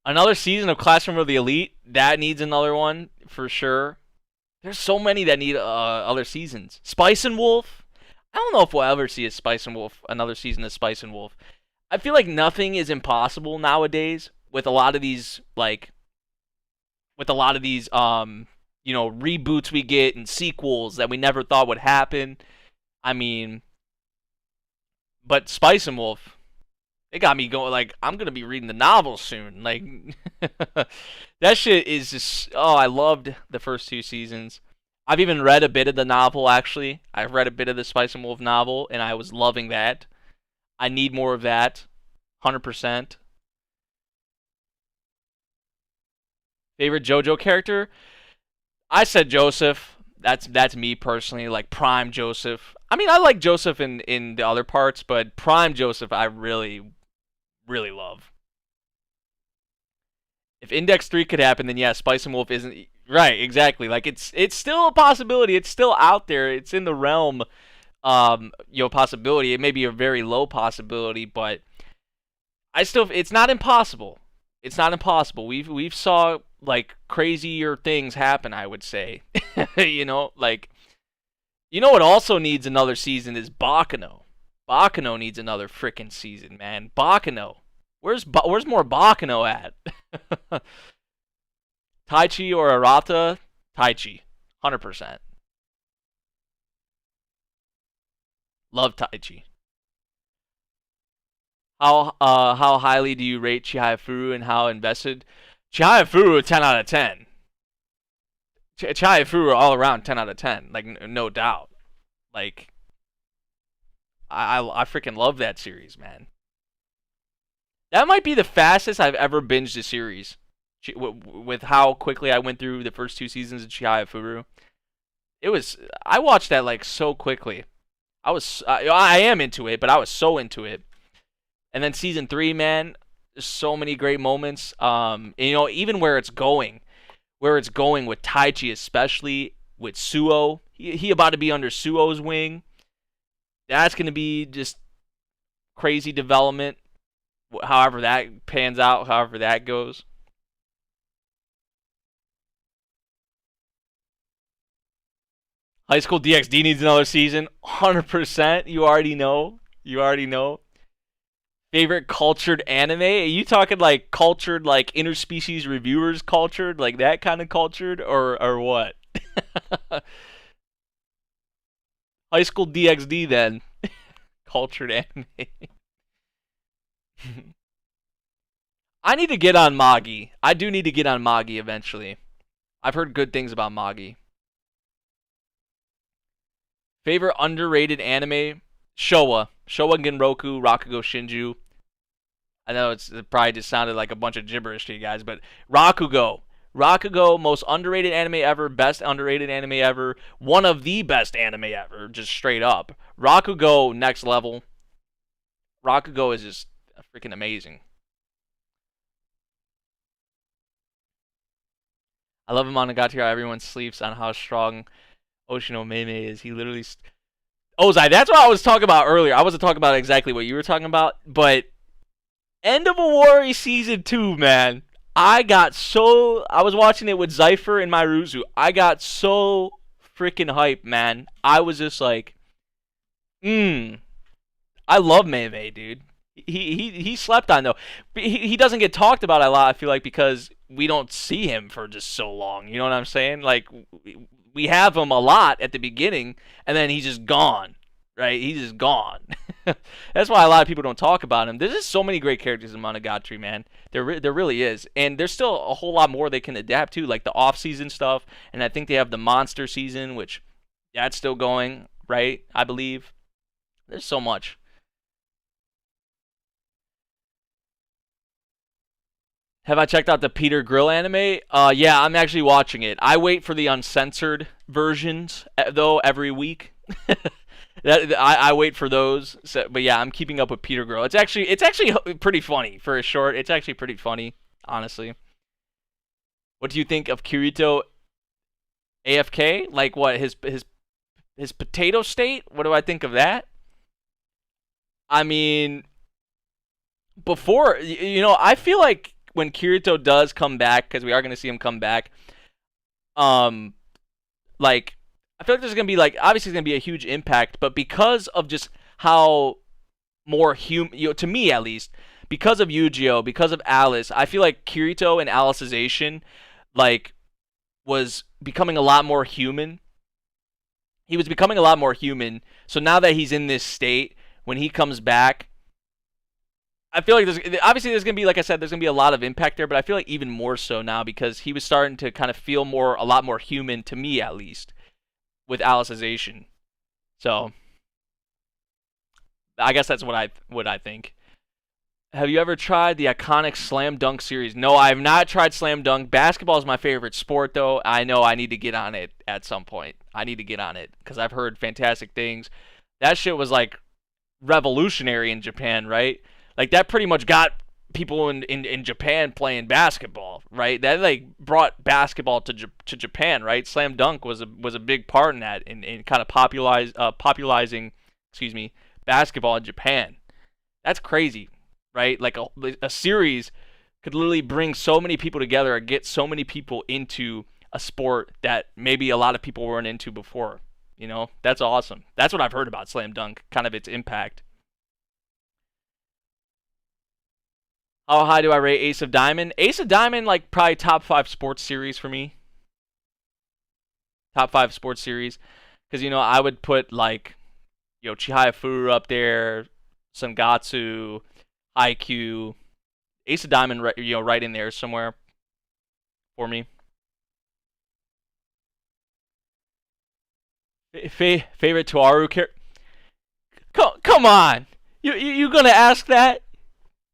Another season of Classroom of the Elite. That needs another one for sure. There's so many that need other seasons. Spice and Wolf. I don't know if we'll ever see a Spice and Wolf, another season of Spice and Wolf. I feel like nothing is impossible nowadays with a lot of these reboots we get and sequels that we never thought would happen. I mean, but Spice and Wolf, it got me going. Like I'm gonna be reading the novel soon. Like that shit is just. Oh, I loved the first 2 seasons. I've even read a bit of the novel. Actually, I've read a bit of the Spice and Wolf novel, and I was loving that. I need more of that. 100%. Favorite JoJo character? I said Joseph. That's me personally. Like Prime Joseph. I mean, I like Joseph in the other parts, but Prime Joseph, I really love. If Index 3 could happen, then yeah, Spice and Wolf isn't right. Exactly. Like it's still a possibility. It's still out there. It's in the realm. Possibility. It may be a very low possibility, but it's not impossible. It's not impossible. We've saw like crazier things happen. I would say, like what also needs another season is Bakano. Bakano needs another freaking season, man. Bakano. Where's more Bakano at? Taichi or Arata? Taichi, 100%. Love Taichi. How highly do you rate Chihaya Furu and how invested? Chihaya Furu 10 out of 10. Chai Fu all around 10 out of 10, like no doubt. Like I freaking love that series, man. That might be the fastest I've ever binged a series. With how quickly I went through the first two seasons of Chihaya it was I watched that like so quickly. I am into it, but I was so into it. And then season 3, man, there's so many great moments. And, even where it's going with Taichi, especially with Suo. He about to be under Suo's wing. That's gonna be just crazy development. However that pans out, however that goes. High School DxD needs another season. 100%. You already know. You already know. Favorite cultured anime? Are you talking like cultured, like interspecies reviewers cultured, like that kind of cultured, or what? High School DxD then. Cultured anime. I need to get on Magi. I do need to get on Magi eventually. I've heard good things about Magi. Favorite underrated anime? Showa. Showa Genroku Rakugo Shinju. I know it probably just sounded like a bunch of gibberish to you guys, but Rakugo. Rakugo, most underrated anime ever, best underrated anime ever, one of the best anime ever, just straight up. Rakugo, next level. Rakugo is just freaking amazing. I love Monogatari how everyone sleeps on how strong Oshino Meme is. He literally... Ozai, that's what I was talking about earlier. I wasn't talking about exactly what you were talking about, but End of Awari Season 2, man. I was watching it with Zypher and Myruzu. I got so freaking hyped, man. I was just like, I love Meme, dude. He slept on though. He doesn't get talked about a lot, I feel like, because we don't see him for just so long. You know what I'm saying? Like we have him a lot at the beginning, and then he's just gone. Right? He's just gone. That's why a lot of people don't talk about him. There's just so many great characters in Monogatari, man. There really is, and there's still a whole lot more they can adapt to, like the off-season stuff. And I think they have the monster season, which that's still going, right? I believe. There's so much. Have I checked out the Peter Grill anime? Yeah, I'm actually watching it. I wait for the uncensored versions, though, every week. I wait for those. So, but yeah, I'm keeping up with Peter Grill. It's actually pretty funny for a short. It's actually pretty funny, honestly. What do you think of Kirito AFK? Like what his potato state? What do I think of that? I mean, I feel like when Kirito does come back, because we are going to see him come back, like, I feel like there's going to be, like, obviously it's going to be a huge impact, but because of just how more human, to me at least, because of Yu-Gi-Oh, because of Alice, I feel like Kirito and Alicization, like, was becoming a lot more human. He was becoming a lot more human, so now that he's in this state, when he comes back, I feel like there's going to be, like I said, there's going to be a lot of impact there, but I feel like even more so now because he was starting to kind of feel a lot more human, to me at least, with Alicization. So, I guess that's what I think. Have you ever tried the iconic Slam Dunk series? No, I have not tried Slam Dunk. Basketball is my favorite sport, though. I know I need to get on it at some point. I need to get on it because I've heard fantastic things. That shit was like revolutionary in Japan, right? Like that pretty much got people in Japan playing basketball, right? That like brought basketball to Japan, right? Slam Dunk was a big part in that, in kind of popularizing, basketball in Japan. That's crazy, right? Like a series could literally bring so many people together and get so many people into a sport that maybe a lot of people weren't into before. You know, that's awesome. That's what I've heard about Slam Dunk, kind of its impact. How high do I rate Ace of Diamond? Ace of Diamond, like, probably top 5 sports series for me. Top 5 sports series. Because, I would put, like, Chihaya Furu up there, Sangatsu, Haikyuu. Ace of Diamond, right in there somewhere for me. Favorite Toaru character? Come on. You gonna ask that?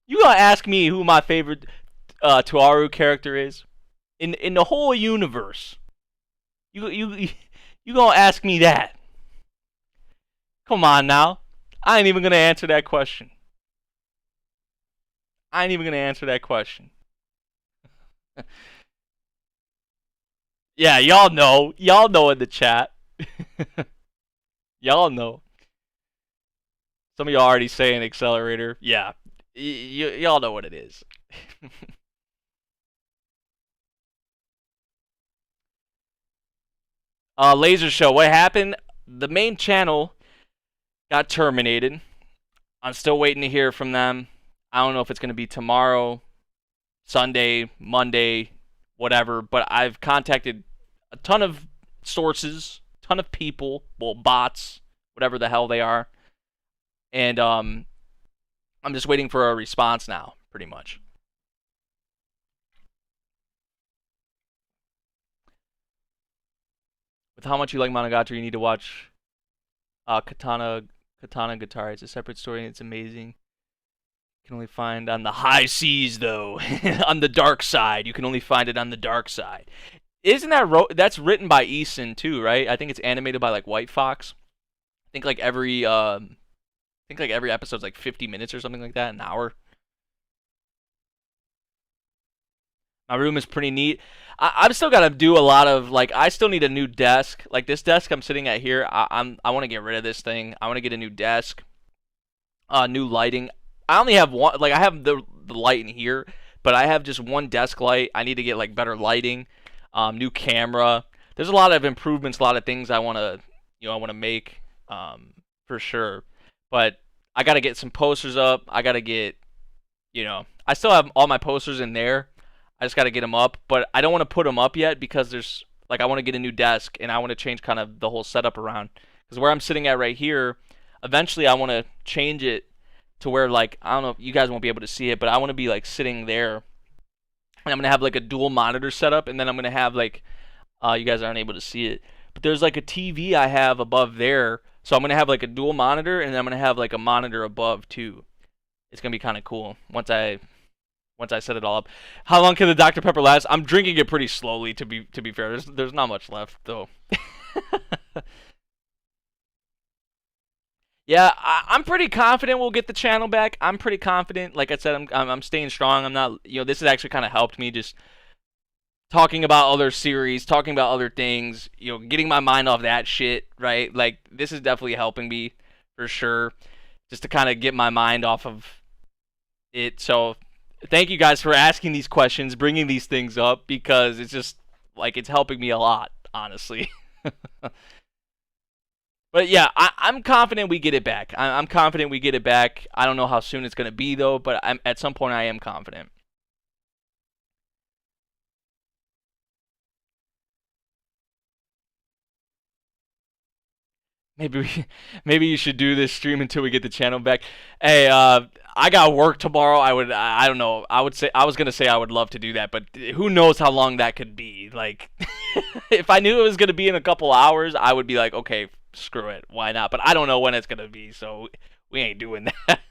You gonna ask me who my favorite Toaru character is in the whole universe? You gonna ask me that? Come on now. I ain't even gonna answer that question. I ain't even gonna answer that question. Yeah, y'all know. Y'all know in the chat. Y'all know. Some of y'all already saying accelerator. Yeah. Y'all know what it is. Laser show. What happened? The main channel got terminated. I'm still waiting to hear from them. I don't know if it's going to be tomorrow, Sunday, Monday, whatever. But I've contacted a ton of sources, ton of people, well, bots, whatever the hell they are, and I'm just waiting for a response now, pretty much. With how much you like Monogatari, you need to watch Katana Gatari. It's a separate story and it's amazing. You can only find on the high seas, though. On the dark side, you can only find it on the dark side. Isn't that that's written by Eason too, right? I think it's animated by like White Fox. I think like every episode's like 50 minutes or something like that, an hour. My room is pretty neat. I've still got to do a lot of like. I still need a new desk. Like this desk I'm sitting at here. I want to get rid of this thing. I want to get a new desk. New lighting. I only have one. Like I have the light in here, but I have just one desk light. I need to get like better lighting. New camera. There's a lot of improvements. A lot of things I want to make. For sure. But I got to get some posters up. I got to get. I still have all my posters in there. I just got to get them up, but I don't want to put them up yet because there's like I want to get a new desk and I want to change kind of the whole setup around. Because where I'm sitting at right here, eventually I want to change it to where like I don't know, you guys won't be able to see it, but I want to be like sitting there, and I'm gonna have like a dual monitor setup, and then I'm gonna have like you guys aren't able to see it, but there's like a TV I have above there, so I'm gonna have like a dual monitor, and then I'm gonna have like a monitor above too. It's gonna be kind of cool once I set it all up. How long can the Dr. Pepper last? I'm drinking it pretty slowly, to be fair. There's not much left though. Yeah, I'm pretty confident we'll get the channel back. I'm pretty confident. Like I said, I'm staying strong. I'm not. This has actually kind of helped me just talking about other series, talking about other things. Getting my mind off that shit. Right? Like this is definitely helping me for sure. Just to kind of get my mind off of it. So thank you guys for asking these questions, bringing these things up, because it's just like it's helping me a lot, honestly. But yeah, I'm confident we get it back. I'm confident we get it back. I don't know how soon it's gonna be though, but at some point I am confident. Maybe you should do this stream until we get the channel back. Hey, I got work tomorrow. I don't know. I was gonna say I would love to do that, but who knows how long that could be? Like, if I knew it was gonna be in a couple hours, I would be like, okay, screw it, why not? But I don't know when it's gonna be, so we ain't doing that.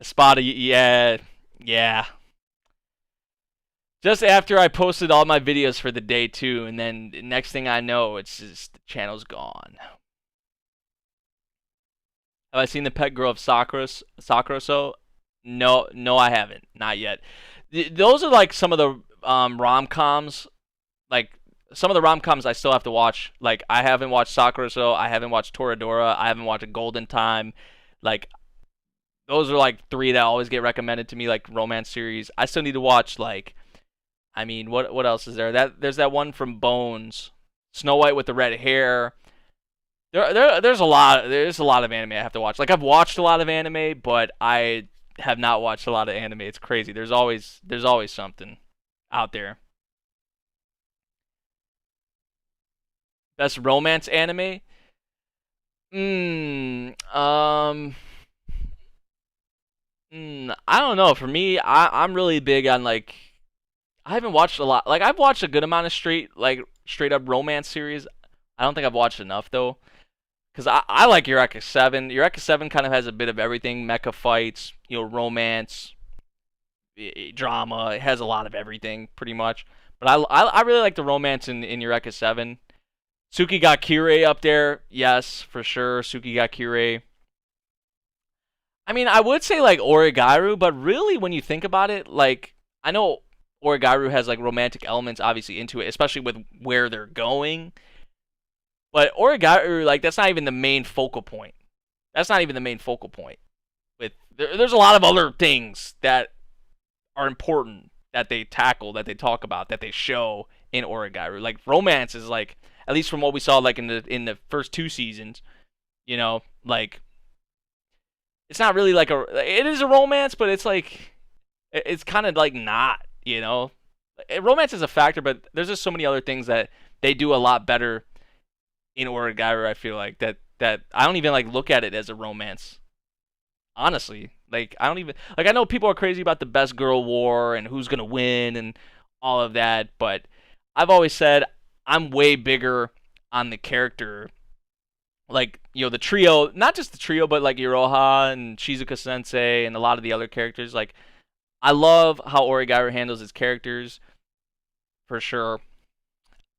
Spotty, yeah, yeah. Just after I posted all my videos for the day too, and then next thing I know, it's just the channel's gone. Have I seen the pet girl of Sakura? So no, I haven't, not yet. Those are like some of the rom-coms, like some of the rom-coms I still have to watch. Like I haven't watched Sakura, so I haven't watched Toradora, I haven't watched Golden Time. Like those are like three that always get recommended to me, like romance series. I still need to watch like. I mean, what else is there? There's that one from Bones, Snow White with the red hair. There's a lot. There's a lot of anime I have to watch. Like I've watched a lot of anime, but I have not watched a lot of anime. It's crazy. There's always something out there. Best romance anime? I don't know. For me, I'm really big on like I haven't watched a lot. Like I've watched a good amount of straight up romance series. I don't think I've watched enough though, because I like Eureka 7. Eureka 7 kind of has a bit of everything: mecha fights, romance, drama. It has a lot of everything pretty much. But I really like the romance in Eureka 7. Suki got Kirei up there, yes, for sure. Suki got Kirei. I mean, I would say like Origairu, but really, when you think about it, like I know Origairu has like romantic elements obviously into it, especially with where they're going. But Origairu, like that's not even the main focal point. That's not even the main focal point. There's a lot of other things that are important that they tackle, that they talk about, that they show in Origairu. Like romance is like, at least from what we saw like in the first 2 seasons, like it's not really like it is a romance, but it's like it's kind of like not, romance is a factor, but there's just so many other things that they do a lot better in Origairu. I feel like that I don't even like look at it as a romance, honestly. Like I don't even like, I know people are crazy about the best girl war and who's gonna win and all of that, but I've always said I'm way bigger on the character, like the trio, not just the trio, but like Iroha and Shizuka Sensei and a lot of the other characters. Like I love how Origairu handles his characters, for sure.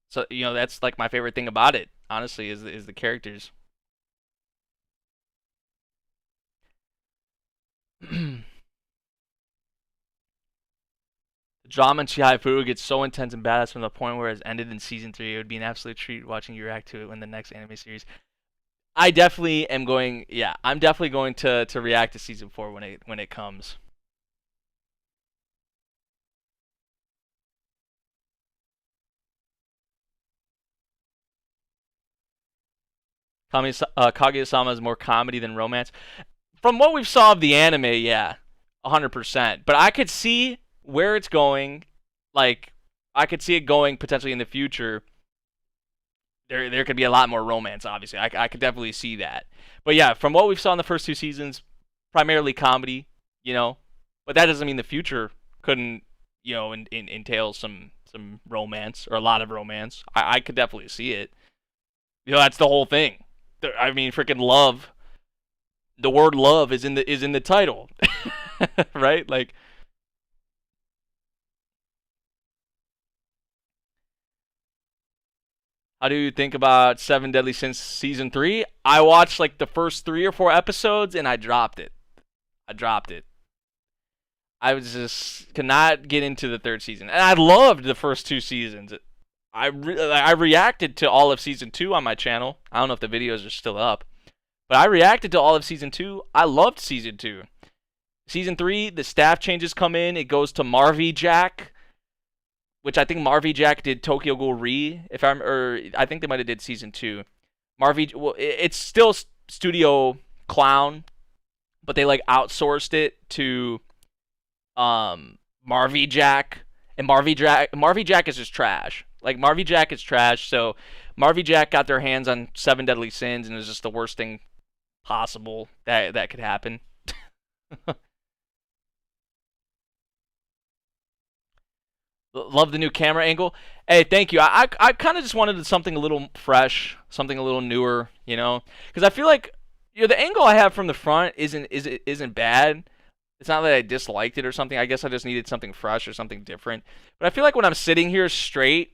So that's like my favorite thing about it, honestly, is the characters. The drama in Chihai gets so intense and badass from the point where it's ended in season 3. It would be an absolute treat watching you react to it when the next anime series. I definitely am going. Yeah, I'm definitely going to react to season 4 when it comes. Kaguya-sama is more comedy than romance. From what we've saw of the anime, yeah, 100%. But I could see where it's going. Like, I could see it going potentially in the future. There could be a lot more romance, obviously. I could definitely see that. But yeah, from what we've saw in the first 2 seasons, primarily comedy, But that doesn't mean the future couldn't, entail some romance or a lot of romance. I could definitely see it. That's the whole thing. I mean, freaking love. The word love is in the title, right? Like, how do you think about Seven Deadly Sins season 3? I watched like the first 3 or 4 episodes and I dropped it. I was just could not get into the 3rd season, and I loved the first 2 seasons. I reacted to all of season 2 on my channel. I don't know if the videos are still up, but I reacted to all of season 2. I loved season 2. Season 3, the staff changes come in. It goes to Marvy Jack, which I think Marvy Jack did Tokyo Ghoul Re. I think they might have did season 2. It's still Studio Clown, but they like outsourced it to Marvy Jack, and Marvy Jack is just trash. Like Marvy Jack is trash. So Marvy Jack got their hands on Seven Deadly Sins, and it was just the worst thing possible that could happen. Love the new camera angle. Hey, thank you. I kind of just wanted something a little fresh, something a little newer, because I feel like the angle I have from the front isn't bad. It's not that I disliked it or something. I guess I just needed something fresh or something different. But I feel like when I'm sitting here straight,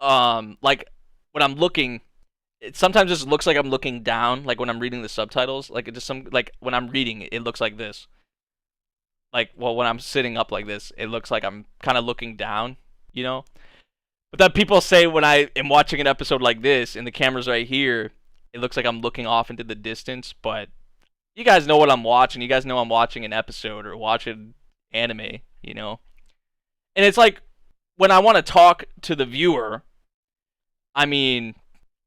like when I'm looking, it sometimes just looks like I'm looking down. Like when I'm reading the subtitles, like like when I'm reading, it looks like this. Like, well, when I'm sitting up like this, it looks like I'm kind of looking down, But then people say when I am watching an episode like this and the camera's right here, it looks like I'm looking off into the distance. But you guys know what I'm watching. You guys know I'm watching an episode or watching anime, And it's like when I want to talk to the viewer, I mean,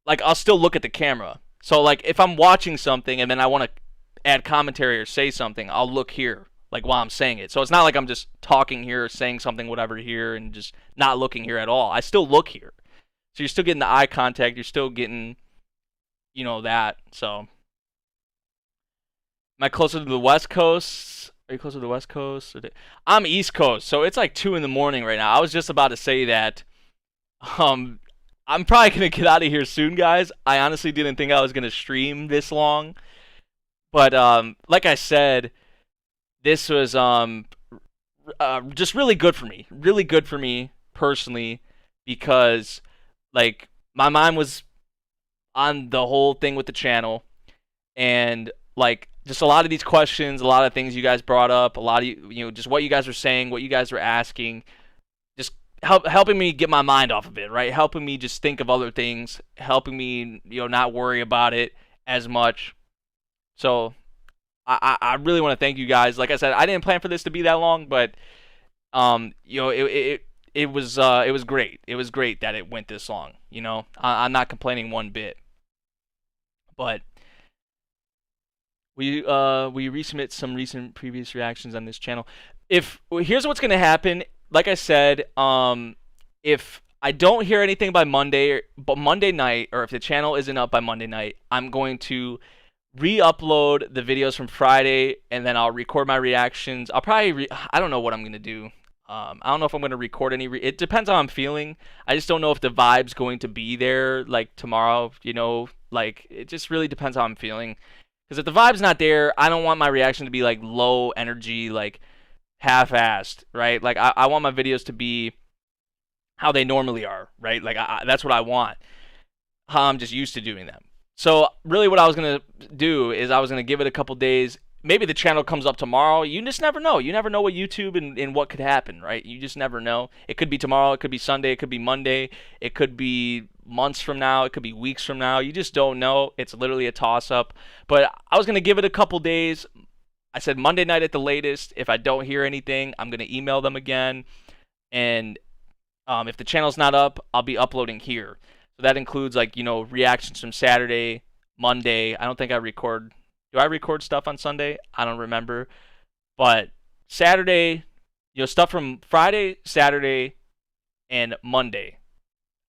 like I'll still look at the camera. So like if I'm watching something and then I want to add commentary or say something, I'll look here. Like while I'm saying it. So it's not like I'm just talking here, saying something, whatever here, and just not looking here at all. I still look here. So you're still getting the eye contact. You're still getting, that. So am I closer to the West Coast? Are you closer to the West Coast? I'm East Coast, so it's like 2 in the morning right now. I was just about to say that. Um, I'm probably gonna get out of here soon, guys. I honestly didn't think I was gonna stream this long, but like I said, this was just really good for me. Really good for me personally, because like my mind was on the whole thing with the channel, and like just a lot of these questions, a lot of things you guys brought up, a lot of just what you guys were saying, what you guys were asking, just helping me get my mind off of it, right? Helping me just think of other things, helping me not worry about it as much. So I really want to thank you guys. Like I said, I didn't plan for this to be that long, but it was great. It was great that it went this long. I'm not complaining one bit. But we resubmit some recent previous reactions on this channel. Here's what's gonna happen. Like I said, if I don't hear anything by Monday, but Monday night, or if the channel isn't up by Monday night, I'm going to re-upload the videos from Friday, and then I'll record my reactions. I'll probably I don't know what I'm gonna do. I don't know if I'm gonna record any. It depends on how I'm feeling. I just don't know if the vibe's going to be there like tomorrow. Like it just really depends how I'm feeling. Because if the vibe's not there, I don't want my reaction to be like low energy, like half-assed, right? Like I want my videos to be how they normally are, right? Like that's what I want. How I'm just used to doing them. So really what I was going to do is I was going to give it a couple days. Maybe the channel comes up tomorrow. You just never know. You never know what YouTube and what could happen, right? You just never know. It could be tomorrow. It could be Sunday. It could be Monday. It could be months from now. It could be weeks from now. You just don't know. It's literally a toss-up. But I was going to give it a couple days. I said Monday night at the latest. If I don't hear anything, I'm going to email them again. And if the channel's not up, I'll be uploading here. So that includes like, reactions from Saturday, Monday. I don't think I record. Do I record stuff on Sunday? I don't remember. But Saturday, stuff from Friday, Saturday, and Monday.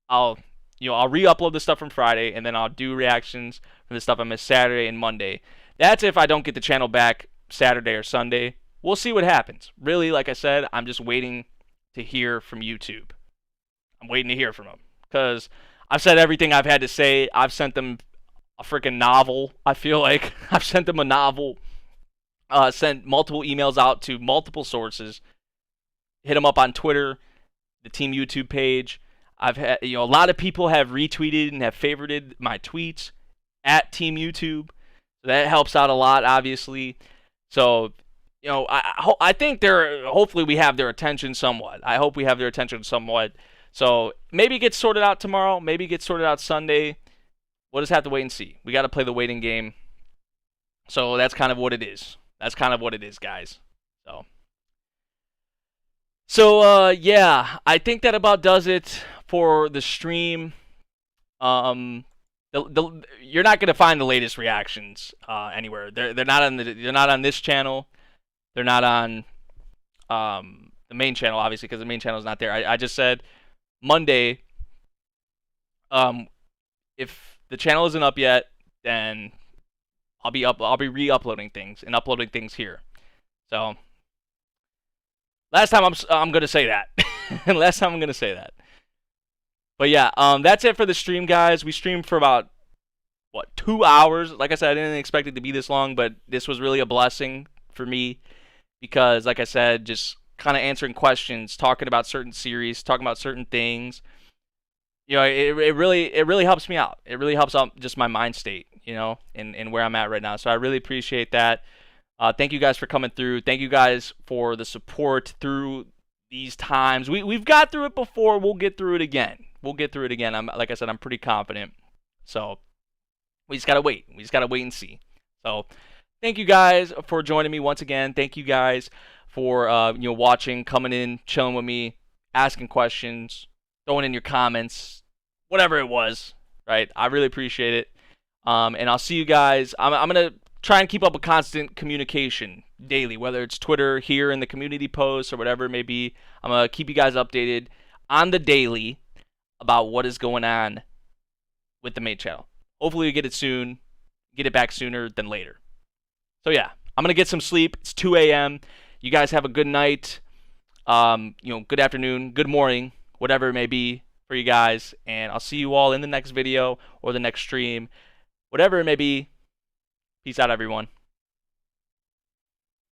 I'll re-upload the stuff from Friday, and then I'll do reactions from the stuff I missed Saturday and Monday. That's if I don't get the channel back Saturday or Sunday. We'll see what happens. Really, like I said, I'm just waiting to hear from YouTube. I'm waiting to hear from them. Because I've said everything I've had to say. I've sent them a freaking novel. I feel like I've sent them a novel. Sent multiple emails out to multiple sources. Hit them up on Twitter, the Team YouTube page. I've had, a lot of people have retweeted and have favorited my tweets at Team YouTube. So that helps out a lot, obviously. So, I think hopefully we have their attention somewhat. I hope we have their attention somewhat. So maybe it gets sorted out tomorrow. Maybe it gets sorted out Sunday. We'll just have to wait and see. We got to play the waiting game. So that's kind of what it is. That's kind of what it is, guys. So yeah, I think that about does it for the stream. You're not gonna find the latest reactions anywhere. They're not on this channel. They're not on the main channel, obviously, because the main channel is not there. I just said Monday. If the channel isn't up yet, then I'll be re-uploading things and uploading things here. So last time I'm gonna say that. Last time I'm gonna say that. But yeah, that's it for the stream, guys. We streamed for about 2 hours. Like I said, I didn't expect it to be this long, but this was really a blessing for me because, like I said, just kind of answering questions, talking about certain series, talking about certain things. It really helps me out. It really helps out just my mind state, and where I'm at right now. So I really appreciate that. Thank you guys for coming through. Thank you guys for the support through these times. We've got through it before. We'll get through it again. Like I said, I'm pretty confident. So we just gotta wait. We just gotta wait and see. So thank you guys for joining me once again. Thank you guys for watching, coming in, chilling with me, asking questions, throwing in your comments, whatever it was. Right? I really appreciate it. And I'll see you guys. I'm gonna try and keep up a constant communication daily, whether it's Twitter, here in the community posts, or whatever it may be. I'm gonna keep you guys updated on the daily about what is going on with the main channel. Hopefully we get it soon, get it back sooner than later. So yeah, I'm gonna get some sleep. It's 2 a.m. You guys have a good night. Good afternoon, good morning, whatever it may be for you guys. And I'll see you all in the next video or the next stream, whatever it may be. Peace out, everyone.